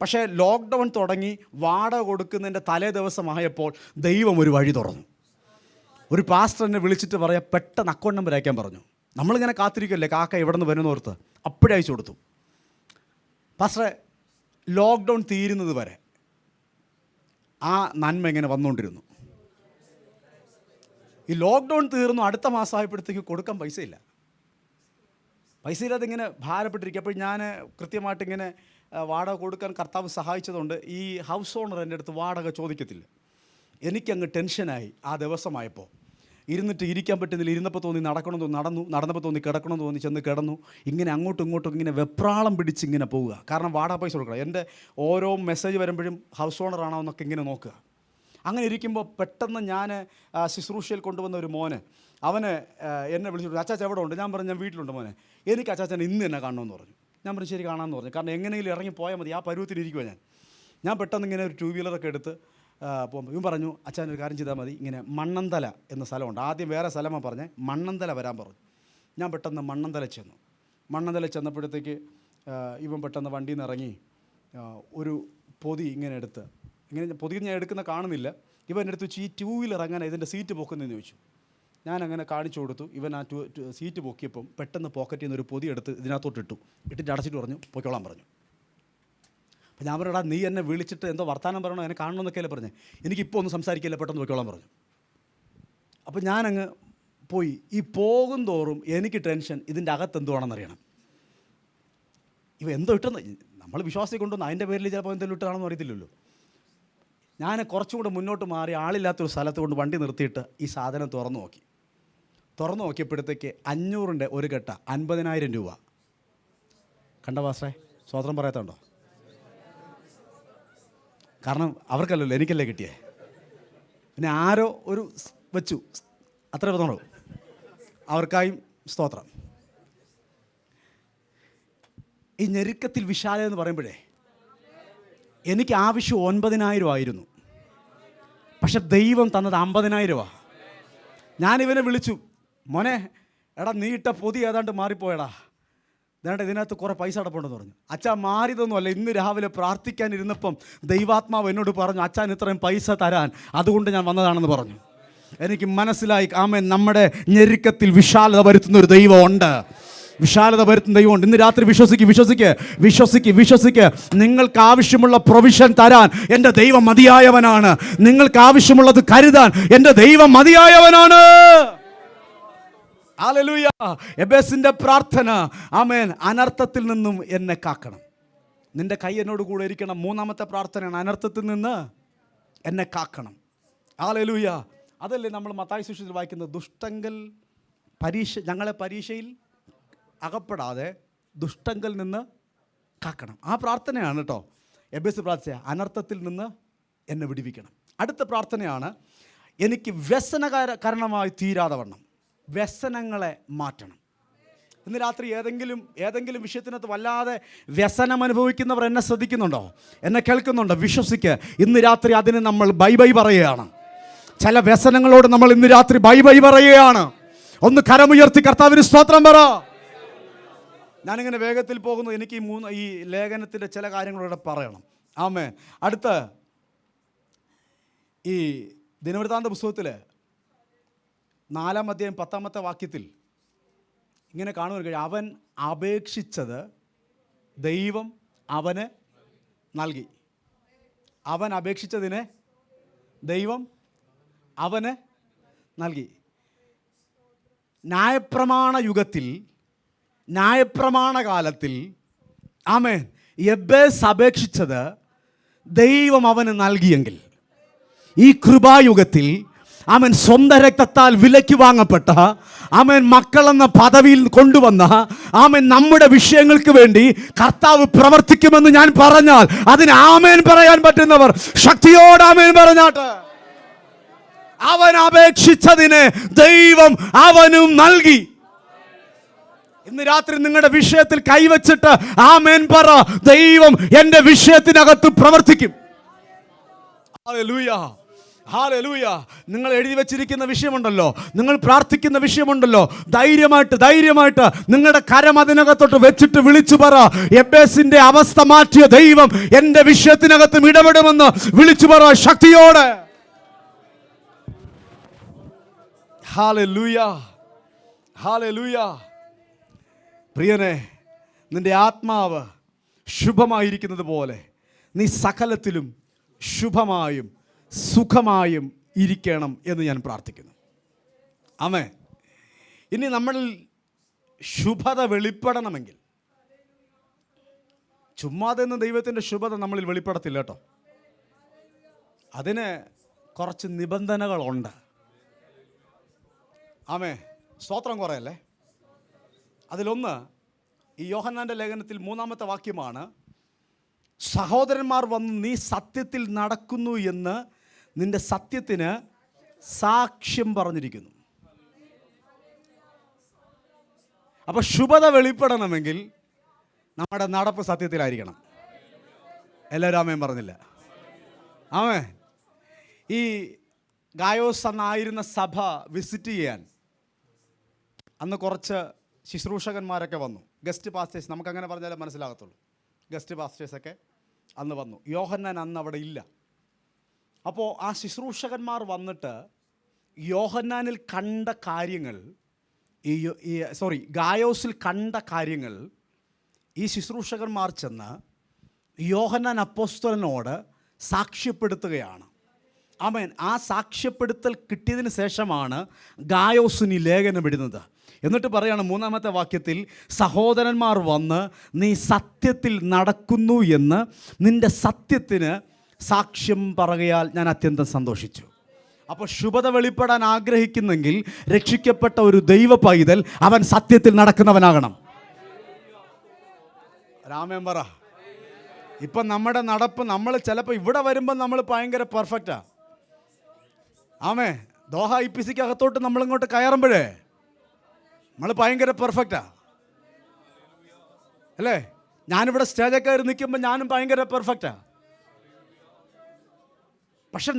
പക്ഷേ ലോക്ക്ഡൗൺ തുടങ്ങി വാടക കൊടുക്കുന്നതിൻ്റെ തലേ ദിവസമായപ്പോൾ ദൈവം ഒരു വഴി തുറന്നു. ഒരു പാസ്റ്റർ എന്നെ വിളിച്ചിട്ട് പറയാം, പെട്ടെന്ന് അക്കൗണ്ട് നമ്പർ അയക്കാൻ പറഞ്ഞു. നമ്മളിങ്ങനെ കാത്തിരിക്കുമല്ലേ, കാക്ക എവിടെ നിന്ന് വരുന്നോർത്ത്. അപ്പോഴേ അയച്ചു കൊടുത്തു. പാസ്റ്ററെ, ലോക്ക്ഡൗൺ തീരുന്നത് വരെ ആ നന്മ ഇങ്ങനെ വന്നുകൊണ്ടിരുന്നു. ഈ ലോക്ക്ഡൗൺ തീർന്നു, അടുത്ത മാസമായപ്പോഴത്തേക്ക് കൊടുക്കാൻ പൈസയില്ല. പൈസ ഇല്ലാതെ ഇങ്ങനെ ഭാരപ്പെട്ടിരിക്കുക. അപ്പോൾ ഞാൻ കൃത്യമായിട്ട് ഇങ്ങനെ വാടക കൊടുക്കാൻ കർത്താവ് സഹായിച്ചതുകൊണ്ട് ഈ ഹൗസ് ഓണർ എൻ്റെ അടുത്ത് വാടക ചോദിക്കത്തില്ല. എനിക്കങ്ങ് ടെൻഷനായി ആ ദിവസമായപ്പോൾ. ഇരുന്നിട്ട് ഇരിക്കാൻ പറ്റുന്നില്ല. ഇരുന്നപ്പോൾ തോന്നി നടക്കണം തോന്നി നടന്നു, നടന്നപ്പോൾ തോന്നി കിടക്കണം തോന്നി ചെന്ന് കിടന്നു. ഇങ്ങനെ അങ്ങോട്ടും ഇങ്ങോട്ടും ഇങ്ങനെ വെപ്രാളം പിടിച്ച് ഇങ്ങനെ പോവുക. കാരണം വാടക പൈസ കൊടുക്കണം. എൻ്റെ ഓരോ മെസ്സേജ് വരുമ്പോഴും ഹൗസ് ഓണറാണോ എന്നൊക്കെ ഇങ്ങനെ നോക്കുക. അങ്ങനെ ഇരിക്കുമ്പോൾ പെട്ടെന്ന് ഞാൻ ശുശ്രൂഷയിൽ കൊണ്ടുവന്ന ഒരു മോന്, അവന് എന്നെ വിളിച്ചു, അച്ചാച്ച എവിടെ ഉണ്ട്? ഞാൻ പറഞ്ഞു ഞാൻ വീട്ടിലുണ്ട് മോനെ, എനിക്ക് അച്ചാച്ചനെ ഇന്ന് തന്നെ കാണണമെന്ന് പറഞ്ഞു. ഞാൻ പറഞ്ഞു ശരി കാണാമെന്ന് പറഞ്ഞു. കാരണം എങ്ങനെയെങ്കിലും ഇറങ്ങി പോയാൽ മതി, ആ പരുവത്തിലിരിക്കുക ഞാൻ പെട്ടെന്ന് ഇങ്ങനെ ഒരു 2 വീലറൊക്കെ എടുത്ത് പോകുമ്പോൾ ഇവൻ പറഞ്ഞു അച്ഛനൊരു കാര്യം ചെയ്താൽ മതി, ഇങ്ങനെ മണ്ണന്തല എന്ന സ്ഥലമുണ്ട്. ആദ്യം വേറെ സ്ഥലമാണ് പറഞ്ഞേ, മണ്ണന്തല വരാൻ പറഞ്ഞു. ഞാൻ പെട്ടെന്ന് മണ്ണന്തല ചെന്നു. മണ്ണന്തല ചെന്നപ്പോഴത്തേക്ക് ഇവൻ പെട്ടെന്ന് വണ്ടിയിൽ നിന്ന് ഇറങ്ങി ഒരു പൊതി ഇങ്ങനെ എടുത്ത്, ഇങ്ങനെ പൊതി ഞാൻ എടുക്കുന്ന കാണുന്നില്ല. ഇവൻ എൻ്റെ അടുത്ത് ഈ 2 വീലർ അങ്ങനെ ഇതിൻ്റെ സീറ്റ് പൊക്കുന്നതെന്ന് ചോദിച്ചു. ഞാനങ്ങനെ കാണിച്ചു കൊടുത്തു. ഇവൻ ആ സീറ്റ് പൊക്കിയപ്പം പെട്ടെന്ന് പോക്കറ്റിൽ നിന്ന് ഒരു പൊതി എടുത്ത് ഇതിനകത്തോട്ട് ഇട്ടിട്ട് അടച്ചിട്ട് പറഞ്ഞു പൊയ്ക്കോളാൻ പറഞ്ഞു. അപ്പോൾ ഞാൻ പറഞ്ഞാ നീ എന്നെ വിളിച്ചിട്ട് എന്തോ വർത്തമാനം പറയണോ, എന്നെ കാണണമെന്നൊക്കെയല്ലേ പറഞ്ഞേ, എനിക്കിപ്പോൾ ഒന്നും സംസാരിക്കില്ല, പെട്ടെന്ന് പൊയ്ക്കോളാൻ പറഞ്ഞു. അപ്പോൾ ഞാനങ്ങ് പോയി. ഈ പോകും തോറും എനിക്ക് ടെൻഷൻ, ഇതിൻ്റെ അകത്ത് എന്തുവാണെന്നറിയണം. ഇവ എന്തോ ഇട്ടെന്ന് നമ്മൾ വിശ്വാസത്തിൽ കൊണ്ടുവന്ന് അതിൻ്റെ പേരിൽ ചിലപ്പോൾ എന്തെങ്കിലും ഇട്ടാണെന്ന് അറിയത്തില്ലല്ലോ. ഞാൻ കുറച്ചും കൂടെ മുന്നോട്ട് മാറി ആളില്ലാത്തൊരു സ്ഥലത്ത് കൊണ്ട് വണ്ടി നിർത്തിയിട്ട് ഈ സാധനം തുറന്നു നോക്കിയപ്പോഴത്തേക്ക് 500-ൻ്റെ ഒരു കെട്ട 50,000 രൂപ. കണ്ട പാസ്റ്ററെ, സ്വതന്ത്രം പറയത്തുണ്ടോ? കാരണം അവർക്കല്ലല്ലോ, എനിക്കല്ലേ കിട്ടിയേ. പിന്നെ ആരോ ഒരു വെച്ചു, അത്ര തോന്നണോ, അവർക്കായും സ്തോത്രം. ഈ ഞെരുക്കത്തിൽ വിശാലം എന്ന് പറയുമ്പോഴേ എനിക്ക് ആവശ്യം 9,000 ആയിരുന്നു, പക്ഷെ ദൈവം തന്നത് 50,000. ഞാനിവനെ വിളിച്ചു, മോനെ എടാ നീ ഇട്ട പൊതി ഏതാണ്ട് മാറിപ്പോയടാ, വേണ്ട ഇതിനകത്ത് കുറേ പൈസ അടപ്പുണ്ടെന്ന് പറഞ്ഞു. അച്ഛാ മാറിയതൊന്നുമല്ല, ഇന്ന് രാവിലെ പ്രാർത്ഥിക്കാനിരുന്നപ്പം ദൈവാത്മാവ് എന്നോട് പറഞ്ഞു അച്ഛൻ ഇത്രയും പൈസ തരാൻ, അതുകൊണ്ട് ഞാൻ വന്നതാണെന്ന് പറഞ്ഞു. എനിക്ക് മനസ്സിലായി, ആമേൻ, നമ്മുടെ ഞെരുക്കത്തിൽ വിശാലത വരുത്തുന്നൊരു ദൈവമുണ്ട്, വിശാലത വരുത്തുന്ന ദൈവമുണ്ട്. ഇന്ന് രാത്രി വിശ്വസിക്ക്. നിങ്ങൾക്ക് ആവശ്യമുള്ള പ്രൊവിഷൻ തരാൻ എൻ്റെ ദൈവം മതിയായവനാണ്. നിങ്ങൾക്ക് ആവശ്യമുള്ളത് കരുതാൻ എൻ്റെ ദൈവം മതിയായവനാണ്. ഹല്ലേലൂയ. എബേസിൻ്റെ പ്രാർത്ഥന, ആമേൻ, അനർത്ഥത്തിൽ നിന്നും എന്നെ കാക്കണം. നിൻ്റെ കൈ എന്നോട് കൂടെ ഇരിക്കണം. 3ാമത്തെ പ്രാർത്ഥനയാണ്, അനർത്ഥത്തിൽ നിന്ന് എന്നെ കാക്കണം. ഹല്ലേലൂയ. അതല്ലേ നമ്മൾ മത്തായി സുവിശേഷത്തിൽ വായിക്കുന്നത്, ദുഷ്ടങ്കൽ ഞങ്ങളെ പരീക്ഷയിൽ അകപ്പെടാതെ ദുഷ്ടങ്കൽ നിന്ന് കാക്കണം. ആ പ്രാർത്ഥനയാണ് കേട്ടോ എബേസ് പ്രാർത്ഥന, അനർത്ഥത്തിൽ നിന്ന് എന്നെ വിടുവിക്കണം. അടുത്ത പ്രാർത്ഥനയാണ്, എനിക്ക് വ്യസനകാരണമായി തീരാതെ വണ്ണം വ്യസനങ്ങളെ മാറ്റണം. ഇന്ന് രാത്രി ഏതെങ്കിലും വിഷയത്തിനകത്ത് വല്ലാതെ വ്യസനം അനുഭവിക്കുന്നവർ എന്നെ ശ്രദ്ധിക്കുന്നുണ്ടോ, എന്നെ കേൾക്കുന്നുണ്ടോ? വിശ്വസിക്ക്, ഇന്ന് രാത്രി അതിന് നമ്മൾ ബൈ പറയുകയാണ്. ചില വ്യസനങ്ങളോട് നമ്മൾ ഇന്ന് രാത്രി ബൈ പറയുകയാണ്. ഒന്ന് കരമുയർത്തി കർത്താവിന് സ്തോത്രം പറ. ഞാനിങ്ങനെ വേഗത്തിൽ പോകുന്നു, എനിക്ക് ഈ ലേഖനത്തിൻ്റെ ചില കാര്യങ്ങളൂടെ പറയണം. ആമേൻ. അടുത്ത ഈ ദിനവൃത്താന്ത പുസ്തകത്തിൽ 4-ാം അധ്യായം 10-ാമത്തെ വാക്യത്തിൽ ഇങ്ങനെ കാണുവാൻ കഴിയും, അവൻ അപേക്ഷിച്ചത് ദൈവം അവന് നൽകി. അവൻ അപേക്ഷിച്ചതിനെ ദൈവം അവന് നൽകി. ന്യായപ്രമാണ യുഗത്തിൽ, ന്യായപ്രമാണ കാലത്തിൽ, ആമേൻ, എബേസ് അപേക്ഷിച്ചത് ദൈവം അവന് നൽകിയെങ്കിൽ, ഈ കൃപായുഗത്തിൽ ആമേൻ സ്വന്തം രക്തത്താൽ വിലയ്ക്ക് വാങ്ങപ്പെട്ട, ആമേൻ, മക്കളെന്ന പദവിയിൽ കൊണ്ടുവന്ന, ആമേൻ, നമ്മുടെ വിഷയങ്ങൾക്ക് വേണ്ടി കർത്താവ് പ്രവർത്തിക്കുമെന്ന് ഞാൻ പറഞ്ഞാൽ അതിന് ആമേൻ പറയാൻ പറ്റുന്നവർ ശക്തിയോട് ആമേൻ പറഞ്ഞാട്ട്. അവൻ അപേക്ഷിച്ചതിന് ദൈവം അവനും നൽകി. ഇന്ന് രാത്രി നിങ്ങളുടെ വിഷയത്തിൽ കൈവച്ചിട്ട് ആമേൻ പറ, ദൈവം എൻ്റെ വിഷയത്തിനകത്ത് പ്രവർത്തിക്കും. Hallelujah, hallelujah. നിങ്ങൾ എഴുതി വെച്ചിരിക്കുന്ന വിഷയമുണ്ടല്ലോ, നിങ്ങൾ പ്രാർത്ഥിക്കുന്ന വിഷയമുണ്ടല്ലോ, ധൈര്യമായിട്ട് നിങ്ങളുടെ കരം അതിനകത്തോട്ട് വെച്ചിട്ട് വിളിച്ചു പറ, എബേസിന്റെ അവസ്ഥ മാറ്റിയ ദൈവം എൻ്റെ വിഷയത്തിനകത്തും ഇടപെടുമെന്ന് വിളിച്ചു പറ ശക്തിയോടെ. Hallelujah, hallelujah. പ്രിയനെ, നിന്റെ ആത്മാവ് ശുഭമായിരിക്കുന്നത് പോലെ നീ സകലത്തിലും ശുഭമായും സുഖമായും ഇരിക്കണം എന്ന് ഞാൻ പ്രാർത്ഥിക്കുന്നു. ആമേൻ. ഇനി നമ്മളിൽ ശുഭത വെളിപ്പെടണമെങ്കിൽ, ചുമ്മാതെ നിന്ന് ദൈവത്തിൻ്റെ ശുഭത നമ്മളിൽ വെളിപ്പെടത്തില്ല കേട്ടോ. അതിന് കുറച്ച് നിബന്ധനകളുണ്ട്. ആമേ, സ്തോത്രം കുറയല്ലേ. അതിലൊന്ന് ഈ യോഹന്നാൻ്റെ ലേഖനത്തിൽ 3-ാമത്തെ വാക്യമാണ്, സഹോദരന്മാർ വന്ന് നീ സത്യത്തിൽ നടക്കുന്നു എന്ന് നിന്റെ സത്യത്തിന് സാക്ഷ്യം പറഞ്ഞിരിക്കുന്നു. അപ്പോൾ ശുഭത വെളിപ്പെടണമെങ്കിൽ നമ്മുടെ നടപ്പ് സത്യത്തിലായിരിക്കണം. എല്ലാവരും ആമേൻ പറഞ്ഞില്ല? ആമേ. ഈ ഗായോസ് അന്നായിരുന്ന സഭ വിസിറ്റ് ചെയ്യാൻ അന്ന് കുറച്ച് ശുശ്രൂഷകന്മാരൊക്കെ വന്നു. ഗസ്റ്റ് പാസ്റ്റേഴ്സ്, നമുക്കങ്ങനെ പറഞ്ഞാലേ മനസ്സിലാകത്തുള്ളൂ. ഗസ്റ്റ് പാസ്റ്റേഴ്സൊക്കെ അന്ന് വന്നു. യോഹന്നാൻ അന്ന് അവിടെ ഇല്ല. അപ്പോൾ ആ ശുശ്രൂഷകന്മാർ വന്നിട്ട് യോഹന്നാനിൽ കണ്ട കാര്യങ്ങൾ, ഗായോസിൽ കണ്ട കാര്യങ്ങൾ ഈ ശുശ്രൂഷകന്മാർ ചെന്ന് യോഹന്നാൻ അപ്പോസ്തലനോട് സാക്ഷ്യപ്പെടുത്തുകയാണ്. ആമേൻ. ആ സാക്ഷ്യപ്പെടുത്തൽ കിട്ടിയതിന് ശേഷമാണ് ഗായോസിന് ഈ ലേഖനം എഴുതുന്നത്. എന്നിട്ട് പറയാണ് 3-ാമത്തെ വാക്യത്തിൽ, സഹോദരന്മാർ വന്ന് നീ സത്യത്തിൽ നടക്കുന്നു എന്ന് നിൻ്റെ സത്യത്തിന് സാക്ഷ്യം പറയുകയാൽ ഞാൻ അത്യന്തം സന്തോഷിച്ചു. അപ്പോൾ ശുഭത വെളിപ്പെടാൻ ആഗ്രഹിക്കുന്നെങ്കിൽ രക്ഷിക്കപ്പെട്ട ഒരു ദൈവ പൈതൽ അവൻ സത്യത്തിൽ നടക്കുന്നവനാകണം. രാമൻ പറ. ഇപ്പം നമ്മുടെ നടപ്പ്, നമ്മൾ ചിലപ്പോൾ ഇവിടെ വരുമ്പോൾ നമ്മൾ ഭയങ്കര പെർഫെക്റ്റാ. ആമേ. ദോഹ IPCക്ക് അകത്തോട്ട് നമ്മളിങ്ങോട്ട് കയറുമ്പോഴേ നമ്മൾ ഭയങ്കര പെർഫെക്റ്റാ അല്ലേ? ഞാനിവിടെ സ്റ്റേജൊക്കെ കയറി നിൽക്കുമ്പോൾ ഞാനും ഭയങ്കര പെർഫെക്റ്റാ. പക്ഷെ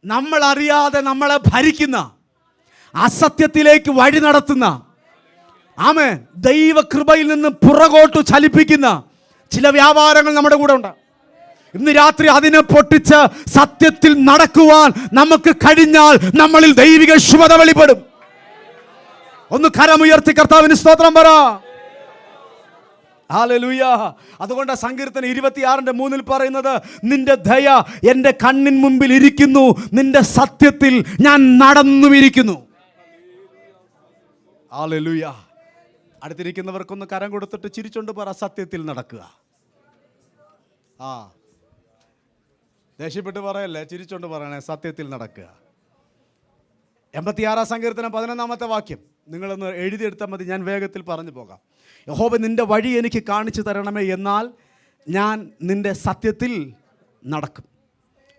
നമ്മൾ അറിയാതെ നമ്മളെ ഭരിക്കുന്ന, അസത്യത്തിലേക്ക് വഴി നടത്തുന്ന, ആമേ, ദൈവകൃപയിൽ നിന്ന് പുറകോട്ട് ചലിപ്പിക്കുന്ന ചില വ്യാപാരങ്ങൾ നമ്മുടെ കൂടെ ഉണ്ട്. ഇന്ന് രാത്രി അതിനെ പൊട്ടിച്ച് സത്യത്തിൽ നടക്കുവാൻ നമുക്ക് കഴിഞ്ഞാൽ നമ്മളിൽ ദൈവിക ശുഭത വെളിപ്പെടും. ഒന്ന് കരമുയർത്തി കർത്താവിന് സ്തോത്രം പറ. ഹല്ലേലൂയ. അതുകൊണ്ട് സങ്കീർത്തനം 26:3 പറയുന്നത്, നിന്റെ ദയ എൻ്റെ കണ്ണിൻ മുമ്പിൽ ഇരിക്കുന്നു, നിന്റെ സത്യത്തിൽ ഞാൻ നടന്നുമിരിക്കുന്നു. ഹല്ലേലൂയ. അടുത്തിരിക്കുന്നവർക്കൊന്ന് കരം കൊടുത്തിട്ട് ചിരിച്ചോണ്ട് പറ, സത്യത്തിൽ നടക്കുക. ദേഷ്യപ്പെട്ട് പറയല്ലേ, ചിരിച്ചോണ്ട് പറയണേ, സത്യത്തിൽ നടക്കുക. 86-ാം സങ്കീർത്തനം 11-ാമത്തെ വാക്യം നിങ്ങളൊന്ന് എഴുതിയെടുത്താൽ മതി, ഞാൻ വേഗത്തിൽ പറഞ്ഞു പോകാം. യഹോവ നിൻ്റെ വഴി എനിക്ക് കാണിച്ചു തരണമേ, എന്നാൽ ഞാൻ നിൻ്റെ സത്യത്തിൽ നടക്കും.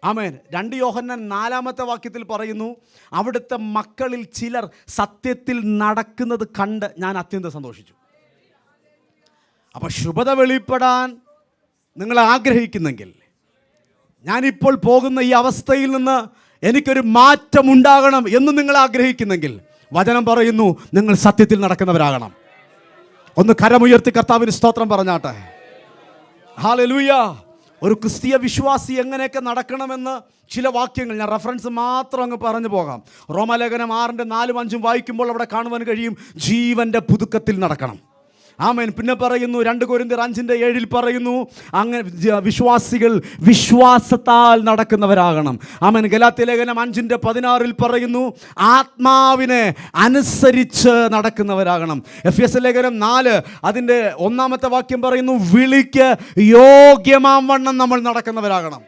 ആമേൻ. 2 യോഹന്നാൻ 4-ാമത്തെ വാക്യത്തിൽ പറയുന്നു, അവിടുത്തെ മക്കളിൽ ചിലർ സത്യത്തിൽ നടക്കുന്നത് കണ്ട് ഞാൻ അത്യന്തം സന്തോഷിച്ചു. അപ്പോൾ ശുഭത വെളിപ്പെടാൻ നിങ്ങൾ ആഗ്രഹിക്കുന്നെങ്കിൽ, ഞാനിപ്പോൾ പോകുന്ന ഈ അവസ്ഥയിൽ നിന്ന് എനിക്കൊരു മാറ്റമുണ്ടാകണം എന്ന് നിങ്ങൾ ആഗ്രഹിക്കുന്നെങ്കിൽ, വചനം പറയുന്നു നിങ്ങൾ സത്യത്തിൽ നടക്കുന്നവരാകണം. ഒന്ന് കരമുയർത്തി കർത്താവിന് സ്തോത്രം പറഞ്ഞാട്ടെ. ഹല്ലേലൂയ. ഒരു ക്രിസ്തീയ വിശ്വാസി എങ്ങനെയൊക്കെ നടക്കണമെന്ന് ചില വാക്യങ്ങൾ ഞാൻ റെഫറൻസ് മാത്രം അങ്ങ് പറഞ്ഞു പോകാം. റോമാലേഖനം 6:4-5 വായിക്കുമ്പോൾ അവിടെ കാണുവാൻ കഴിയും, ജീവൻ്റെ പുതുക്കത്തിൽ നടക്കണം. ആമേൻ. പിന്നെ പറയുന്നു 2 കൊരിന്ത്യർ 5:7 പറയുന്നു, അങ്ങനെ വിശ്വാസികൾ വിശ്വാസത്താൽ നടക്കുന്നവരാകണം. ആമേൻ. ഗലാത്യലേഖനം 5:16 പറയുന്നു, ആത്മാവിനെ അനുസരിച്ച് നടക്കുന്നവരാകണം. എഫെസ്യ ലേഖനം 4 അതിൻ്റെ 1-ാമത്തെ വാക്യം പറയുന്നു, വിളിക്ക് യോഗ്യമാം വണ്ണം നമ്മൾ നടക്കുന്നവരാകണം.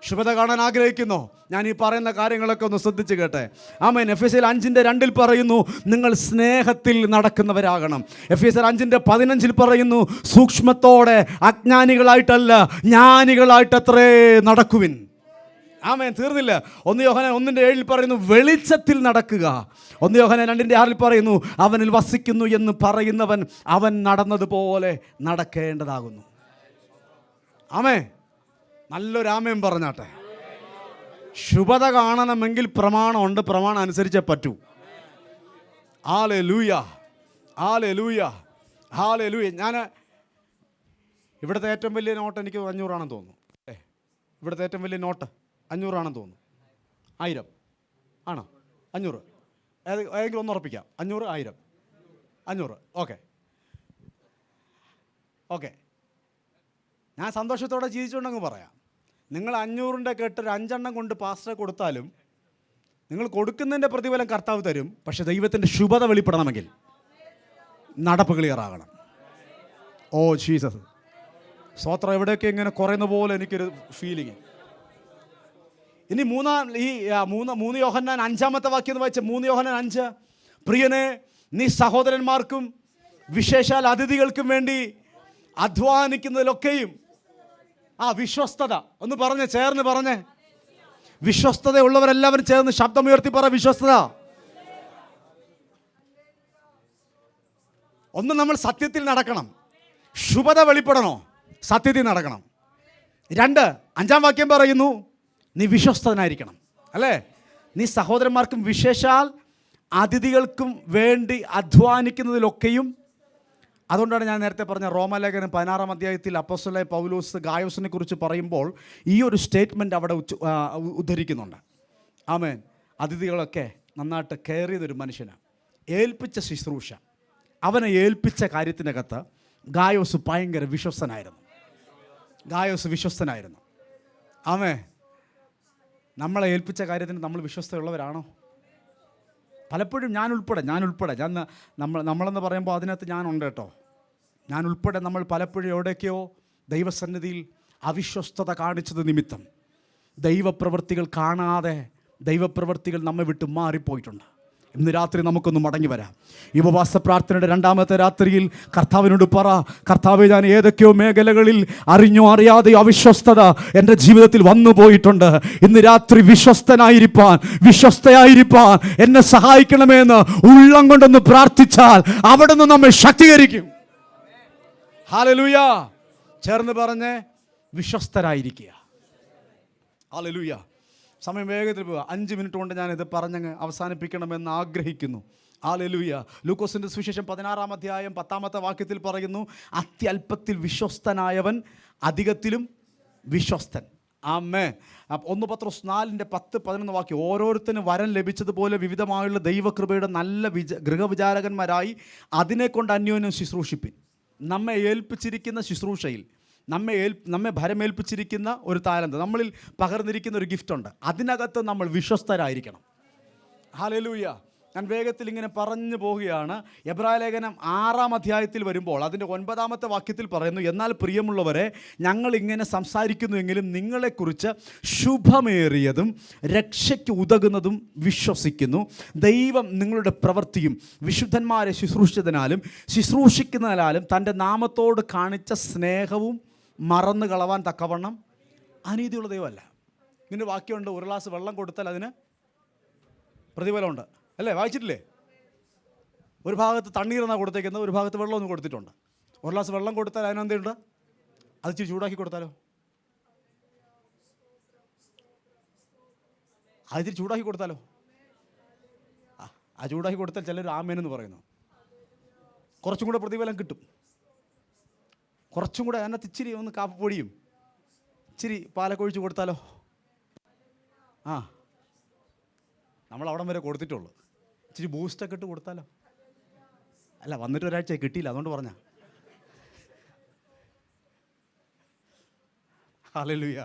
ശുഭത കാണാൻ ആഗ്രഹിക്കുന്നു. ഞാൻ ഈ പറയുന്ന കാര്യങ്ങളൊക്കെ ഒന്ന് ശ്രദ്ധിച്ച് കേട്ടെ. ആമേൻ. എഫെസ്യർ 5:2 പറയുന്നു, നിങ്ങൾ സ്നേഹത്തിൽ നടക്കുന്നവരാകണം. എഫെസ്യർ 5:15 പറയുന്നു, സൂക്ഷ്മത്തോടെ അജ്ഞാനികളായിട്ടല്ല ജ്ഞാനികളായിട്ടത്രേ നടക്കുവിൻ. ആമേൻ. തീർന്നില്ല. 1 യോഹന്നാൻ 1:7 പറയുന്നു, വെളിച്ചത്തിൽ നടക്കുക. 1 യോഹന്നാൻ 2:6 പറയുന്നു, അവനിൽ വസിക്കുന്നു എന്ന് പറയുന്നവൻ അവൻ നടന്നതുപോലെ നടക്കേണ്ടതാകുന്നു. ആമേൻ. നല്ലൊരു ആമേൻ പറഞ്ഞാട്ടെ. ശുഭത കാണണമെങ്കിൽ പ്രമാണമുണ്ട്, പ്രമാണം അനുസരിച്ചേ പറ്റൂ. Hallelujah, hallelujah, hallelujah. ഞാൻ ഇവിടുത്തെ ഏറ്റവും വലിയ നോട്ട് എനിക്ക് 500 ആണെന്ന് തോന്നുന്നു. ഇവിടുത്തെ ഏറ്റവും വലിയ നോട്ട് 500 ആണെന്ന് തോന്നുന്നു. 1000 ആണോ? 500 ഏതെങ്കിലും ഒന്ന് ഉറപ്പിക്കാം. 500, 1000, 500. ഓക്കെ. ഞാൻ സന്തോഷത്തോടെ ജീവിച്ചുകൊണ്ടങ്ങ് പറയാം. നിങ്ങൾ 500ൻ്റെ കെട്ടൊരു 5 എണ്ണം കൊണ്ട് പാസ്റ്ററെ കൊടുത്താലും നിങ്ങൾ കൊടുക്കുന്നതിൻ്റെ പ്രതിഫലം കർത്താവ് തരും. പക്ഷെ ദൈവത്തിൻ്റെ ശുഭത വെളിപ്പെടണമെങ്കിൽ, നടപ്പ് ക്ലിയറാകണം. ഓ ജീസസ്, സ്വോത്രം. എവിടെയൊക്കെ ഇങ്ങനെ കുറയുന്ന പോലെ എനിക്കൊരു ഫീലിങ്. ഇനി മൂന്ന് യോഹന്നാൻ 5-ാമത്തെ വാക്യം എന്ന് വായിച്ച 3 യോഹന്നാൻ 5. പ്രിയനെ, നീ സഹോദരന്മാർക്കും വിശേഷാൽ അതിഥികൾക്കും വേണ്ടി അധ്വാനിക്കുന്നതിലൊക്കെയും വിശ്വസ്തത. ഒന്ന് പറഞ്ഞേ, ചേർന്ന് പറഞ്ഞേ. വിശ്വസ്തത ഉള്ളവരെല്ലാവരും ചേർന്ന് ശബ്ദമുയർത്തി പറ, വിശ്വസ്തത. ഒന്ന്, നമ്മൾ സത്യത്തിൽ നടക്കണം. ശുഭത വെളിപ്പെടണോ? സത്യത്തിൽ നടക്കണം. 2, 5-ാം വാക്യം പറയുന്നു, നീ വിശ്വസ്തനായിരിക്കണം. അല്ലേ? നീ സഹോദരന്മാർക്കും വിശേഷാൽ അതിഥികൾക്കും വേണ്ടി അധ്വാനിക്കുന്നതിലൊക്കെയും. അതുകൊണ്ടാണ് ഞാൻ നേരത്തെ പറഞ്ഞ റോമാലേഖനം 16-ാം അധ്യായത്തിൽ അപ്പോസ്തലനായ പൗലോസ് ഗായോസിനെ കുറിച്ച് പറയുമ്പോൾ ഈ ഒരു സ്റ്റേറ്റ്മെൻറ്റ് അവിടെ ഉദ്ധരിക്കുന്നുണ്ട്. ആമേൻ. അതിഥികളൊക്കെ നന്നായിട്ട് കെയർ ചെയ്തൊരു മനുഷ്യനാണ്. ഏൽപ്പിച്ച ശുശ്രൂഷ, അവനെ ഏൽപ്പിച്ച കാര്യത്തിനകത്ത് ഗായോസ് ഭയങ്കര വിശ്വസ്തനായിരുന്നു. ആമേ. നമ്മളെ ഏൽപ്പിച്ച കാര്യത്തിന് നമ്മൾ വിശ്വസ്തയുള്ളവരാണോ? പലപ്പോഴും ഞാൻ ഉൾപ്പെടെ നമ്മളെന്ന് പറയുമ്പോൾ അതിനകത്ത് ഞാനുണ്ട് കേട്ടോ. ഞാൻ ഉൾപ്പെടെ നമ്മൾ പലപ്പോഴും എവിടേക്കോ ദൈവസന്നിധിയിൽ അവിശ്വസ്തത കാണിച്ചത് നിമിത്തം ദൈവപ്രവൃത്തികൾ കാണാതെ ദൈവപ്രവൃത്തികൾ നമ്മെ വിട്ട് മാറിപ്പോയിട്ടുണ്ട്. ഇന്ന് രാത്രി നമുക്കൊന്ന് മടങ്ങി വരാം. ഈ ഉപവാസ പ്രാർത്ഥനയുടെ 2-ാമത്തെ രാത്രിയിൽ കർത്താവിനോട് പറ, കർത്താവേ, ഞാൻ ഏതൊക്കെയോ മേഖലകളിൽ അറിഞ്ഞോ അറിയാതെയോ അവിശ്വസ്തത എൻ്റെ ജീവിതത്തിൽ വന്നു പോയിട്ടുണ്ട്. ഇന്ന് രാത്രി വിശ്വസ്തയായിരിക്കാൻ എന്നെ സഹായിക്കണമെന്ന് ഉള്ളം കൊണ്ടൊന്ന് പ്രാർത്ഥിച്ചാൽ അവിടെ നിന്ന് നമ്മെ ശക്തീകരിക്കും. ഹല്ലേലൂയ. ചേർന്ന് പറഞ്ഞേ, വിശ്വസ്തരായിരിക്കുക. ഹല്ലേലൂയ. സമയം വേഗത്തിൽ പോവുക. 5 മിനിറ്റ് കൊണ്ട് ഞാനിത് പറഞ്ഞങ്ങ് അവസാനിപ്പിക്കണമെന്ന് ആഗ്രഹിക്കുന്നു. ഹല്ലേലൂയ. ലൂക്കോസിൻ്റെ സുവിശേഷം 16-ാം അധ്യായം 10-ാമത്തെ വാക്യത്തിൽ പറയുന്നു, അത്യല്പത്തിൽ വിശ്വസ്തനായവൻ അധികത്തിലും വിശ്വസ്തൻ. ആമേൻ. 1 പത്രോസ് 4:10-11 വാക്യം, ഓരോരുത്തരും വരം ലഭിച്ചതുപോലെ വിവിധമായുള്ള ദൈവകൃപയുടെ നല്ല ഗൃഹവിചാരകന്മാരായി അതിനെക്കൊണ്ട് അന്യോന്യം ശുശ്രൂഷിപ്പിൻ. നമ്മെ ഏൽപ്പിച്ചിരിക്കുന്ന ശുശ്രൂഷയിൽ നമ്മെ ഭരമേൽപ്പിച്ചിരിക്കുന്ന ഒരു താലന്ത്, നമ്മളിൽ പകർന്നിരിക്കുന്ന ഒരു ഗിഫ്റ്റുണ്ട്. അതിനകത്ത് നമ്മൾ വിശ്വസ്തരായിരിക്കണം. ഹല്ലേലൂയ. ഞാൻ വേഗത്തിൽ ഇങ്ങനെ പറഞ്ഞു പോവുകയാണ്. എബ്രായ ലേഖനം 6-ാം അധ്യായത്തിൽ വരുമ്പോൾ അതിൻ്റെ 9-ാമത്തെ വാക്യത്തിൽ പറയുന്നു, എന്നാൽ പ്രിയമുള്ളവരെ, ഞങ്ങൾ ഇങ്ങനെ സംസാരിക്കുന്നുവെങ്കിലും നിങ്ങളെക്കുറിച്ച് ശുഭമേറിയതും രക്ഷയ്ക്ക് ഉതകുന്നതും വിശ്വസിക്കുന്നു. ദൈവം നിങ്ങളുടെ പ്രവൃത്തിയും വിശുദ്ധന്മാരെ ശുശ്രൂഷിക്കുന്നതിനാലും തൻ്റെ നാമത്തോട് കാണിച്ച സ്നേഹവും മറന്നു കളവാൻ തക്കവണ്ണം അനീതിയുള്ള ദൈവമല്ല. ഇങ്ങനെ വാക്യമുണ്ട്, ഒരു ഗ്ലാസ് വെള്ളം കൊടുത്താൽ അതിന് പ്രതിഫലമുണ്ട്. അല്ലേ? വായിച്ചിട്ടില്ലേ? ഒരു ഭാഗത്ത് തണ്ണീരെന്നാണ് കൊടുത്തേക്കുന്നത്, ഒരു ഭാഗത്ത് വെള്ളമൊന്നും കൊടുത്തിട്ടുണ്ട്. ഒരു ഗ്ലാസ് വെള്ളം കൊടുത്താൽ അതിനെന്തുണ്ട്? അത് ഇച്ചിരി ചൂടാക്കി കൊടുത്താലോ? അതിച്ചിരി ചൂടാക്കി കൊടുത്താലോ? ആ ചൂടാക്കി കൊടുത്താൽ ചിലർ ആമേനെന്ന് പറയുന്നു. കുറച്ചും കൂടെ പ്രതിഫലം കിട്ടും. കുറച്ചും കൂടെ അതിനകത്ത് ഇച്ചിരി ഒന്ന് കാപ്പപ്പൊടിയും ഇച്ചിരി പാലൊക്കെ ഒഴിച്ച് കൊടുത്താലോ? നമ്മൾ അവിടം വരെ കൊടുത്തിട്ടുള്ളൂ. ഇച്ചിരി ബൂസ്റ്റൊക്കെ ഇട്ട് കൊടുത്താലോ? അല്ല, വന്നിട്ട് ഒരാഴ്ച കിട്ടിയില്ല, അതുകൊണ്ട് പറഞ്ഞ. ഹല്ലേലൂയ.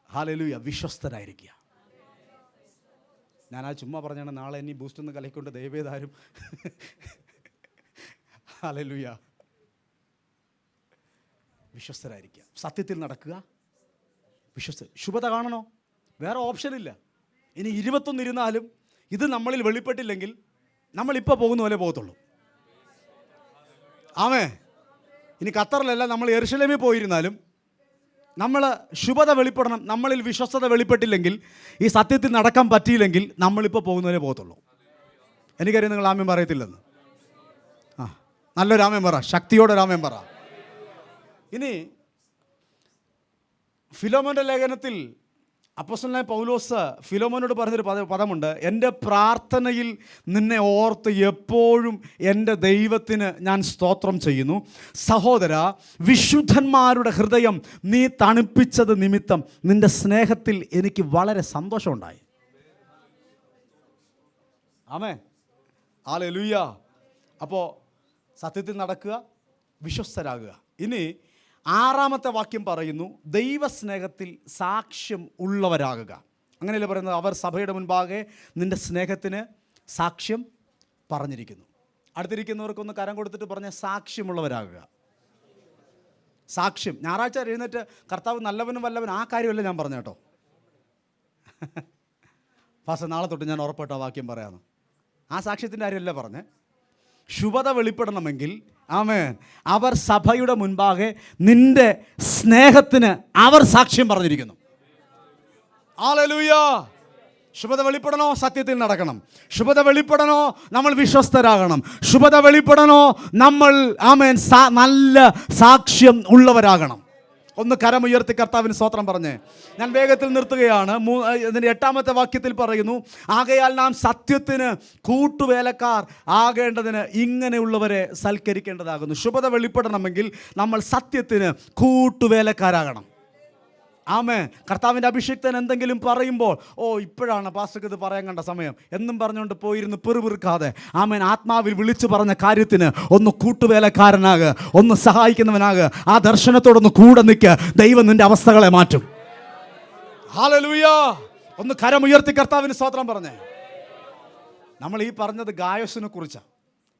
ഹല്ലേലൂയ. വിശ്വസ്തരായിരിക്കുക. ഞാൻ ചുമ്മാ പറഞ്ഞാണ്, നാളെ ഇനി ബൂസ്റ്റൊന്ന് കലക്കൊണ്ട് ദയവേതാരും. ഹല്ലേലൂയ. വിശ്വസ്തരായിരിക്കുക. സത്യത്തിൽ നടക്കുക. ശുഭത കാണണോ? വേറെ ഓപ്ഷനില്ല. ഇനി 21 ഇരുന്നാലും ഇത് നമ്മളിൽ വെളിപ്പെട്ടില്ലെങ്കിൽ നമ്മളിപ്പോൾ പോകുന്ന പോലെ പോകത്തുള്ളൂ. ആമേൻ. ഇനി ഖത്തറിലല്ല, നമ്മൾ യെരുശലേമിൽ പോയിരുന്നാലും നമ്മൾ ശുഭത വെളിപ്പെടണം. നമ്മളിൽ വിശ്വസ്തത വെളിപ്പെട്ടില്ലെങ്കിൽ, ഈ സത്യത്തിൽ നടക്കാൻ പറ്റിയില്ലെങ്കിൽ നമ്മളിപ്പോൾ പോകുന്ന പോലെ പോകത്തുള്ളൂ. എനിക്കറിയാം നിങ്ങൾ ആമേൻ പറയത്തില്ലെന്ന്. നല്ലൊരു ആമേൻ പറ, ശക്തിയോടെ ആമേൻ പറ. ഇനി ഫിലോമോൻ്റെ ലേഖനത്തിൽ അപ്പോസ്തലനായ പൗലോസ് ഫിലോമോനോട് പറഞ്ഞൊരു പദമുണ്ട്, എൻ്റെ പ്രാർത്ഥനയിൽ നിന്നെ ഓർത്ത് എപ്പോഴും എൻ്റെ ദൈവത്തിന് ഞാൻ സ്തോത്രം ചെയ്യുന്നു. സഹോദര, വിശുദ്ധന്മാരുടെ ഹൃദയം നീ തണുപ്പിച്ചത് നിമിത്തം നിൻ്റെ സ്നേഹത്തിൽ എനിക്ക് വളരെ സന്തോഷമുണ്ടായി. ആമേൻ. ഹല്ലേലൂയ. അപ്പോൾ സത്യത്തിൽ നടക്കുക, വിശ്വസ്തരാകുക. ഇനി 6-ാമത്തെ വാക്യം പറയുന്നു, ദൈവസ്നേഹത്തിൽ സാക്ഷ്യം ഉള്ളവരാകുക. അങ്ങനെയല്ലേ പറയുന്നത്? അവർ സഭയുടെ മുൻപാകെ നിൻ്റെ സ്നേഹത്തിന് സാക്ഷ്യം പറഞ്ഞിരിക്കുന്നു. അടുത്തിരിക്കുന്നവർക്കൊന്ന് കരം കൊടുത്തിട്ട് പറഞ്ഞ സാക്ഷ്യമുള്ളവരാകുക. സാക്ഷ്യം. ഞായറാഴ്ച എഴുന്നേറ്റ് കർത്താവ് നല്ലവനും വല്ലവനും ആ കാര്യമല്ല ഞാൻ പറഞ്ഞു കേട്ടോ. ഫാസ്റ്റ് നാളെ തൊട്ട് ഞാൻ ഉറപ്പായിട്ട് ആ വാക്യം പറയാമെന്ന്. ആ സാക്ഷ്യത്തിൻ്റെ കാര്യമല്ല പറഞ്ഞേ. ശുഭത വെളിപ്പെടണമെങ്കിൽ ആമേൻ അവർ സഭയുടെ മുൻപാകെ നിന്റെ സ്നേഹത്തിന് അവർ സാക്ഷ്യം പറഞ്ഞിരിക്കുന്നു. ഹല്ലേലൂയ. ശുഭത വെളിപ്പെടണോ? സത്യത്തിൽ നടക്കണം. ശുഭത വെളിപ്പെടണോ? നമ്മൾ വിശ്വസ്തരാകണം. ശുഭത വെളിപ്പെടണോ? നമ്മൾ ആമേൻ നല്ല സാക്ഷ്യം ഉള്ളവരാകണം. ഒന്ന് കരമുയർത്തി കർത്താവിന് സ്തോത്രം പറഞ്ഞേ. ഞാൻ വേഗത്തിൽ നിർത്തുകയാണ്. ഇതിൻ്റെ 8-ാമത്തെ വാക്യത്തിൽ പറയുന്നു, ആകയാൽ നാം സത്യത്തിന് കൂട്ടുവേലക്കാർ ആകേണ്ടതിന് ഇങ്ങനെയുള്ളവരെ സൽക്കരിക്കേണ്ടതാകുന്നു. ശുഭത വെളിപ്പെടണമെങ്കിൽ നമ്മൾ സത്യത്തിന് കൂട്ടുവേലക്കാരാകണം. ആമേൻ. കർത്താവിൻ്റെ അഭിഷിക്തൻ എന്തെങ്കിലും പറയുമ്പോൾ ഇപ്പോഴാണ് പാസ്റ്റർക്ക് ഇത് പറയാൻ കണ്ട സമയം എന്നും പറഞ്ഞുകൊണ്ട് പോയിരുന്ന് പിറുപിറുക്കാതെ ആമേൻ ആത്മാവിൽ വിളിച്ചു പറഞ്ഞ കാര്യത്തിന് ഒന്ന് കൂട്ടുവേലക്കാരനാകുക, ഒന്ന് സഹായിക്കുന്നവനാകുക. ആ ദർശനത്തോടൊന്ന് കൂടെ നിൽക്കുക. ദൈവം നിന്റെ അവസ്ഥകളെ മാറ്റും. ഹല്ലേലൂയ. ഒന്ന് കരമുയർത്തി കർത്താവിന് സ്തോത്രം പറഞ്ഞേ. നമ്മൾ ഈ പറഞ്ഞത് ഗായോസിനെ കുറിച്ചാണ്.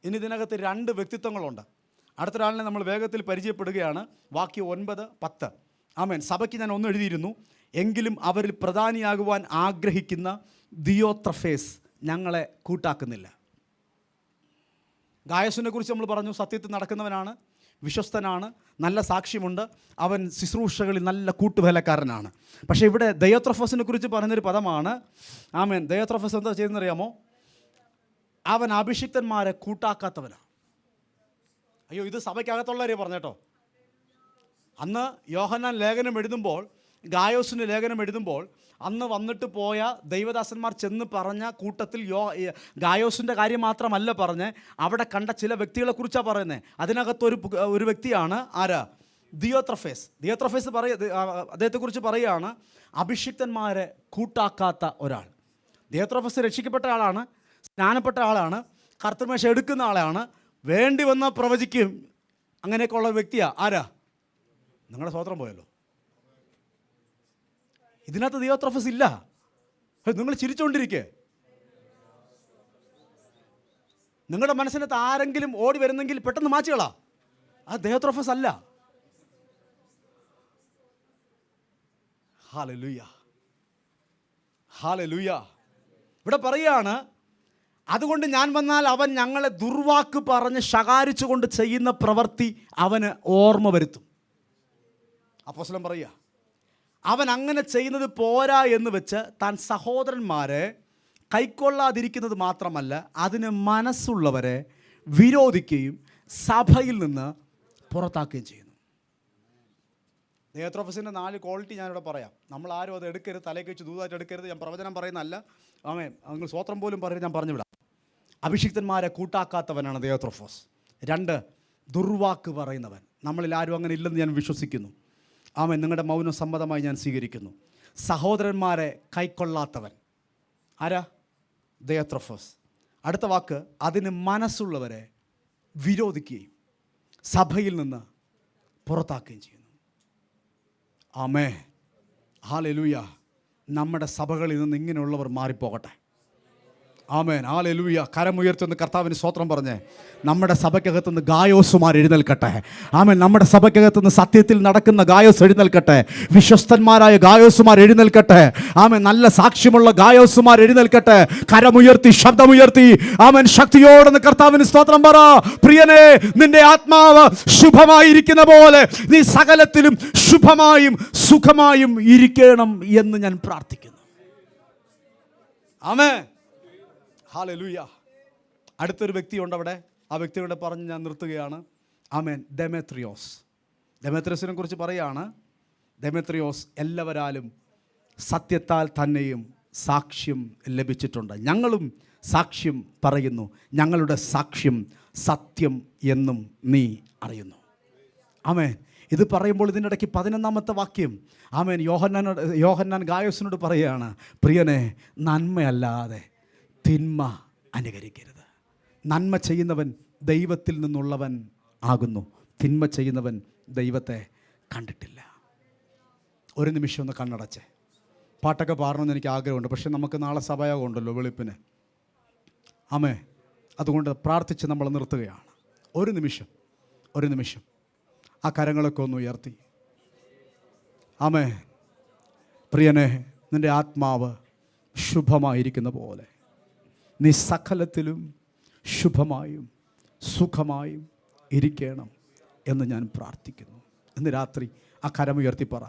ഇനി ഇതിനകത്ത് 2 വ്യക്തിത്വങ്ങളുണ്ട്. അടുത്തൊരാളിനെ നമ്മൾ വേഗത്തിൽ പരിചയപ്പെടുകയാണ്. വാക്യം 9-10. ആമേൻ. സഭയ്ക്ക് ഞാൻ ഒന്ന് എഴുതിയിരുന്നു, എങ്കിലും അവരിൽ പ്രധാനിയാകുവാൻ ആഗ്രഹിക്കുന്ന ദിയോത്രഫേസ് ഞങ്ങളെ കൂട്ടാക്കുന്നില്ല. ഗായസിനെ കുറിച്ച് നമ്മൾ പറഞ്ഞു, സത്യത്തിൽ നടക്കുന്നവനാണ്, വിശ്വസ്തനാണ്, നല്ല സാക്ഷ്യമുണ്ട്, അവൻ ശുശ്രൂഷകളിൽ നല്ല കൂട്ടുവേലക്കാരനാണ്. പക്ഷേ ഇവിടെ ദയോത്രഫസിനെ കുറിച്ച് പറയുന്നൊരു പദമാണ്. ആമേൻ. ദയോത്രഫസ് എന്താ ചെയ്യുന്നറിയാമോ? അവൻ അഭിഷിക്തന്മാരെ കൂട്ടാക്കാത്തവനാണ്. അയ്യോ, ഇത് സഭയ്ക്കകത്തുള്ളവരെ പറഞ്ഞേട്ടോ. അന്ന് യോഹന്നാൻ ലേഖനം എഴുതുമ്പോൾ, ഗായോസിന് ലേഖനം എഴുതുമ്പോൾ, അന്ന് വന്നിട്ട് പോയ ദൈവദാസന്മാർ ചെന്ന് പറഞ്ഞ കൂട്ടത്തിൽ ഗായോസിൻ്റെ കാര്യം മാത്രമല്ല പറഞ്ഞ് അവിടെ കണ്ട ചില വ്യക്തികളെക്കുറിച്ചാണ് പറയുന്നത്. അതിനകത്തൊരു വ്യക്തിയാണ് ആരാ? ദിയോത്രഫേസ്. ദിയോത്രഫേസ് അദ്ദേഹത്തെക്കുറിച്ച് പറയുകയാണ്, അഭിഷിക്തന്മാരെ കൂട്ടാക്കാത്ത ഒരാൾ. ദിയോത്രഫേസ് രക്ഷിക്കപ്പെട്ട ആളാണ്, സ്നാനപ്പെട്ട ആളാണ്, കർത്തൃമേശ എടുക്കുന്ന ആളാണ്, വേണ്ടി വന്ന പ്രവചിക്കും, അങ്ങനെയൊക്കെ ഉള്ള വ്യക്തിയാണ്. ആരാ? നിങ്ങളുടെ സ്വതന്ത്രം പോയല്ലോ. ഇതിനകത്ത് ദിയോത്രഫസ് ഇല്ല. നിങ്ങൾ ചിരിച്ചുകൊണ്ടിരിക്കേ. നിങ്ങളുടെ മനസ്സിനകത്ത് ആരെങ്കിലും ഓടി വരുന്നെങ്കിൽ പെട്ടെന്ന് മാച്ചുകളാ. ആ ദിയോത്രഫസ് അല്ല. Hallelujah, hallelujah. ഇവിടെ പറയുകയാണ്, അതുകൊണ്ട് ഞാൻ വന്നാൽ അവൻ ഞങ്ങളെ ദുർവാക്ക് പറഞ്ഞ് ശകാരിച്ചുകൊണ്ട് ചെയ്യുന്ന പ്രവൃത്തി അവന് ഓർമ്മ വരുത്തും. അപ്പോസ്തലൻ പറയുക, അവൻ അങ്ങനെ ചെയ്യുന്നത് പോരാ എന്ന് വെച്ച് താൻ സഹോദരന്മാരെ കൈക്കൊള്ളാതിരിക്കുന്നത് മാത്രമല്ല, അതിന് മനസ്സുള്ളവരെ വിരോധിക്കുകയും സഭയിൽ നിന്ന് പുറത്താക്കുകയും ചെയ്യുന്നു. ദിയോത്രഫസിൻ്റെ 4 ക്വാളിറ്റി ഞാനിവിടെ പറയാം. നമ്മൾ ആരും അത് എടുക്കരുത്, തലയ്ക്ക് വെച്ച് ദൂതായിട്ട് എടുക്കരുത്. ഞാൻ പ്രവചനം പറയുന്നതല്ല. ആമേൻ. നിങ്ങൾ സ്വത്രം പോലും പറയരുത്, ഞാൻ പറഞ്ഞു വിടാം. അഭിഷിക്തന്മാരെ കൂട്ടാക്കാത്തവനാണ് ദിയോത്രഫസ്. 2, ദുർവാക്ക് പറയുന്നവൻ. നമ്മളിൽ ആരും അങ്ങനെ ഇല്ലെന്ന് ഞാൻ വിശ്വസിക്കുന്നു. ആമേൻ. നിങ്ങളുടെ മൗനം സമ്മതമായി ഞാൻ സ്വീകരിക്കുന്നു. സഹോദരന്മാരെ കൈക്കൊള്ളാത്തവൻ ആരാ? ദിയോത്രഫസ്. അടുത്ത വാക്ക്, അതിന് മനസ്സുള്ളവരെ വിരോധിക്കുകയും സഭയിൽ നിന്ന് പുറത്താക്കുകയും ചെയ്യുന്നു. ആമേൻ. ഹല്ലേലൂയ. നമ്മുടെ സഭകളിൽ നിന്ന് ഇങ്ങനെയുള്ളവർ മാറിപ്പോകട്ടെ. ആമേൻ. ഹല്ലേലൂയ. കരമുയർത്തുന്ന കർത്താവിന് സ്തോത്രം പറഞ്ഞേ. നമ്മുടെ സഭയ്ക്കകത്തുനിന്ന് ഗായോസുമാർ എഴുന്നേൽക്കട്ടെ. ആമേൻ. നമ്മുടെ സഭയ്ക്കകത്തുനിന്ന് സത്യത്തിൽ നടക്കുന്ന ഗായോസ് എഴുന്നേൽക്കട്ടെ. വിശ്വസ്തന്മാരായ ഗായോസുമാർ എഴുന്നേൽക്കട്ടെ. ആമേൻ. നല്ല സാക്ഷ്യമുള്ള ഗായോസുമാർ എഴുന്നേൽക്കട്ടെ. കരമുയർത്തി, ശബ്ദമുയർത്തി ആമേൻ ശക്തിയോടെ കർത്താവിന് സ്തോത്രം പറ. പ്രിയനെ, നിന്റെ ആത്മാവ് ശുഭമായിരിക്കുന്ന പോലെ നീ സകലത്തിലും ശുഭമായും സുഖമായും ഇരിക്കണം എന്ന് ഞാൻ പ്രാർത്ഥിക്കുന്നു. ആമേൻ. ഹല്ലേലൂയ. അടുത്തൊരു വ്യക്തിയുണ്ട് അവിടെ. ആ വ്യക്തിയോട് പറഞ്ഞ് ഞാൻ നിർത്തുകയാണ്. ആമേൻ. ദെമേത്രിയോസ്. ദെമേത്രിയോസിനെ കുറിച്ച് പറയുകയാണ്, ദെമേത്രിയോസ് എല്ലാവരാലും സത്യത്താൽ തന്നെയും സാക്ഷ്യം ലഭിച്ചിട്ടുണ്ട്. ഞങ്ങളും സാക്ഷ്യം പറയുന്നു, ഞങ്ങളുടെ സാക്ഷ്യം സത്യം എന്നും നീ അറിയുന്നു. ആമേൻ. ഇത് പറയുമ്പോൾ ഇതിൻ്റെ ഇടയ്ക്ക് 11-ാമത്തെ വാക്യം, ആമേൻ, യോഹന്നാൻ ഗായോസിനോട് പറയുകയാണ്, പ്രിയനെ, നന്മയല്ലാതെ തിന്മ അനുകരിക്കരുത്. നന്മ ചെയ്യുന്നവൻ ദൈവത്തിൽ നിന്നുള്ളവൻ ആകുന്നു, തിന്മ ചെയ്യുന്നവൻ ദൈവത്തെ കണ്ടിട്ടില്ല. ഒരു നിമിഷം ഒന്ന് കണ്ണടച്ചേ. പാട്ടൊക്കെ പാടണമെന്ന് എനിക്ക് ആഗ്രഹമുണ്ട്, പക്ഷെ നമുക്ക് നാളെ സഭയോഗം ഉണ്ടല്ലോ വെളുപ്പിന്. ആമേ. അതുകൊണ്ട് പ്രാർത്ഥിച്ച് നമ്മൾ നിർത്തുകയാണ്. ഒരു നിമിഷം ആ കരങ്ങളൊക്കെ ഒന്ന് ഉയർത്തി. ആമേൻ. പ്രിയനെ, നിൻ്റെ ആത്മാവ് ശുഭമായിരിക്കുന്ന പോലെ നീ സകലത്തിലും ശുഭമായും സുഖമായും ഇരിക്കണം എന്ന് ഞാൻ പ്രാർത്ഥിക്കുന്നു. ഇന്ന് രാത്രി ആ കരമുയർത്തി പറ,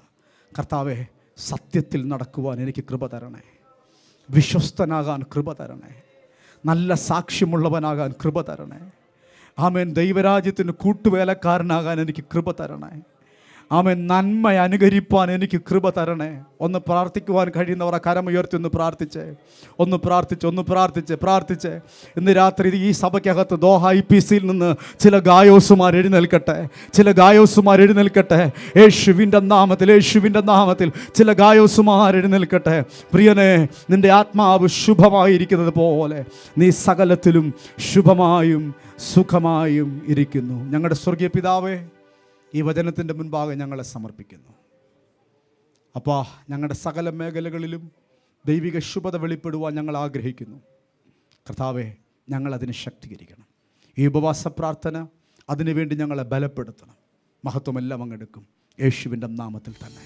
കർത്താവേ, സത്യത്തിൽ നടക്കുവാൻ എനിക്ക് കൃപ തരണേ, വിശ്വസ്തനാകാൻ കൃപ തരണേ, നല്ല സാക്ഷ്യമുള്ളവനാകാൻ കൃപ തരണേ. ആമേൻ. ദൈവരാജ്യത്തിന് കൂട്ടുവേലക്കാരനാകാൻ എനിക്ക് കൃപ തരണേ. ആമേൻ. നന്മ അനുകരിപ്പാൻ എനിക്ക് കൃപ തരണേ. ഒന്ന് പ്രാർത്ഥിക്കുവാൻ കഴിയുന്നവർ ആ കരമുയർത്തി ഒന്ന് പ്രാർത്ഥിച്ച് ഇന്ന് രാത്രി ഈ സഭയ്ക്കകത്ത് ദോഹ IPCയിൽ നിന്ന് ചില ഗായോസുമാർ എഴുന്നേൽക്കട്ടെ. യേശുവിൻ്റെ നാമത്തിൽ ചില ഗായോസുമാർ എഴുന്നേൽക്കട്ടെ. പ്രിയനെ, നിൻ്റെ ആത്മാവ് ശുഭമായിരിക്കുന്നത് പോലെ നീ സകലത്തിലും ശുഭമായും സുഖമായും ഇരിക്കുന്നു. ഞങ്ങളുടെ സ്വർഗീയ പിതാവേ, ഈ വചനത്തിൻ്റെ മുൻപാകെ ഞങ്ങളെ സമർപ്പിക്കുന്നു. അപ്പാ, ഞങ്ങളുടെ സകല മേഖലകളിലും ദൈവിക ശുഭത വെളിപ്പെടുവാൻ ഞങ്ങൾ ആഗ്രഹിക്കുന്നു. കർത്താവേ, ഞങ്ങളതിനെ ശക്തീകരിക്കണം. ഈ ഉപവാസ പ്രാർത്ഥന അതിനുവേണ്ടി ഞങ്ങളെ ബലപ്പെടുത്തണം. മഹത്വമെല്ലാം അങ്ങെടുക്കും യേശുവിൻ്റെ നാമത്തിൽ തന്നെ.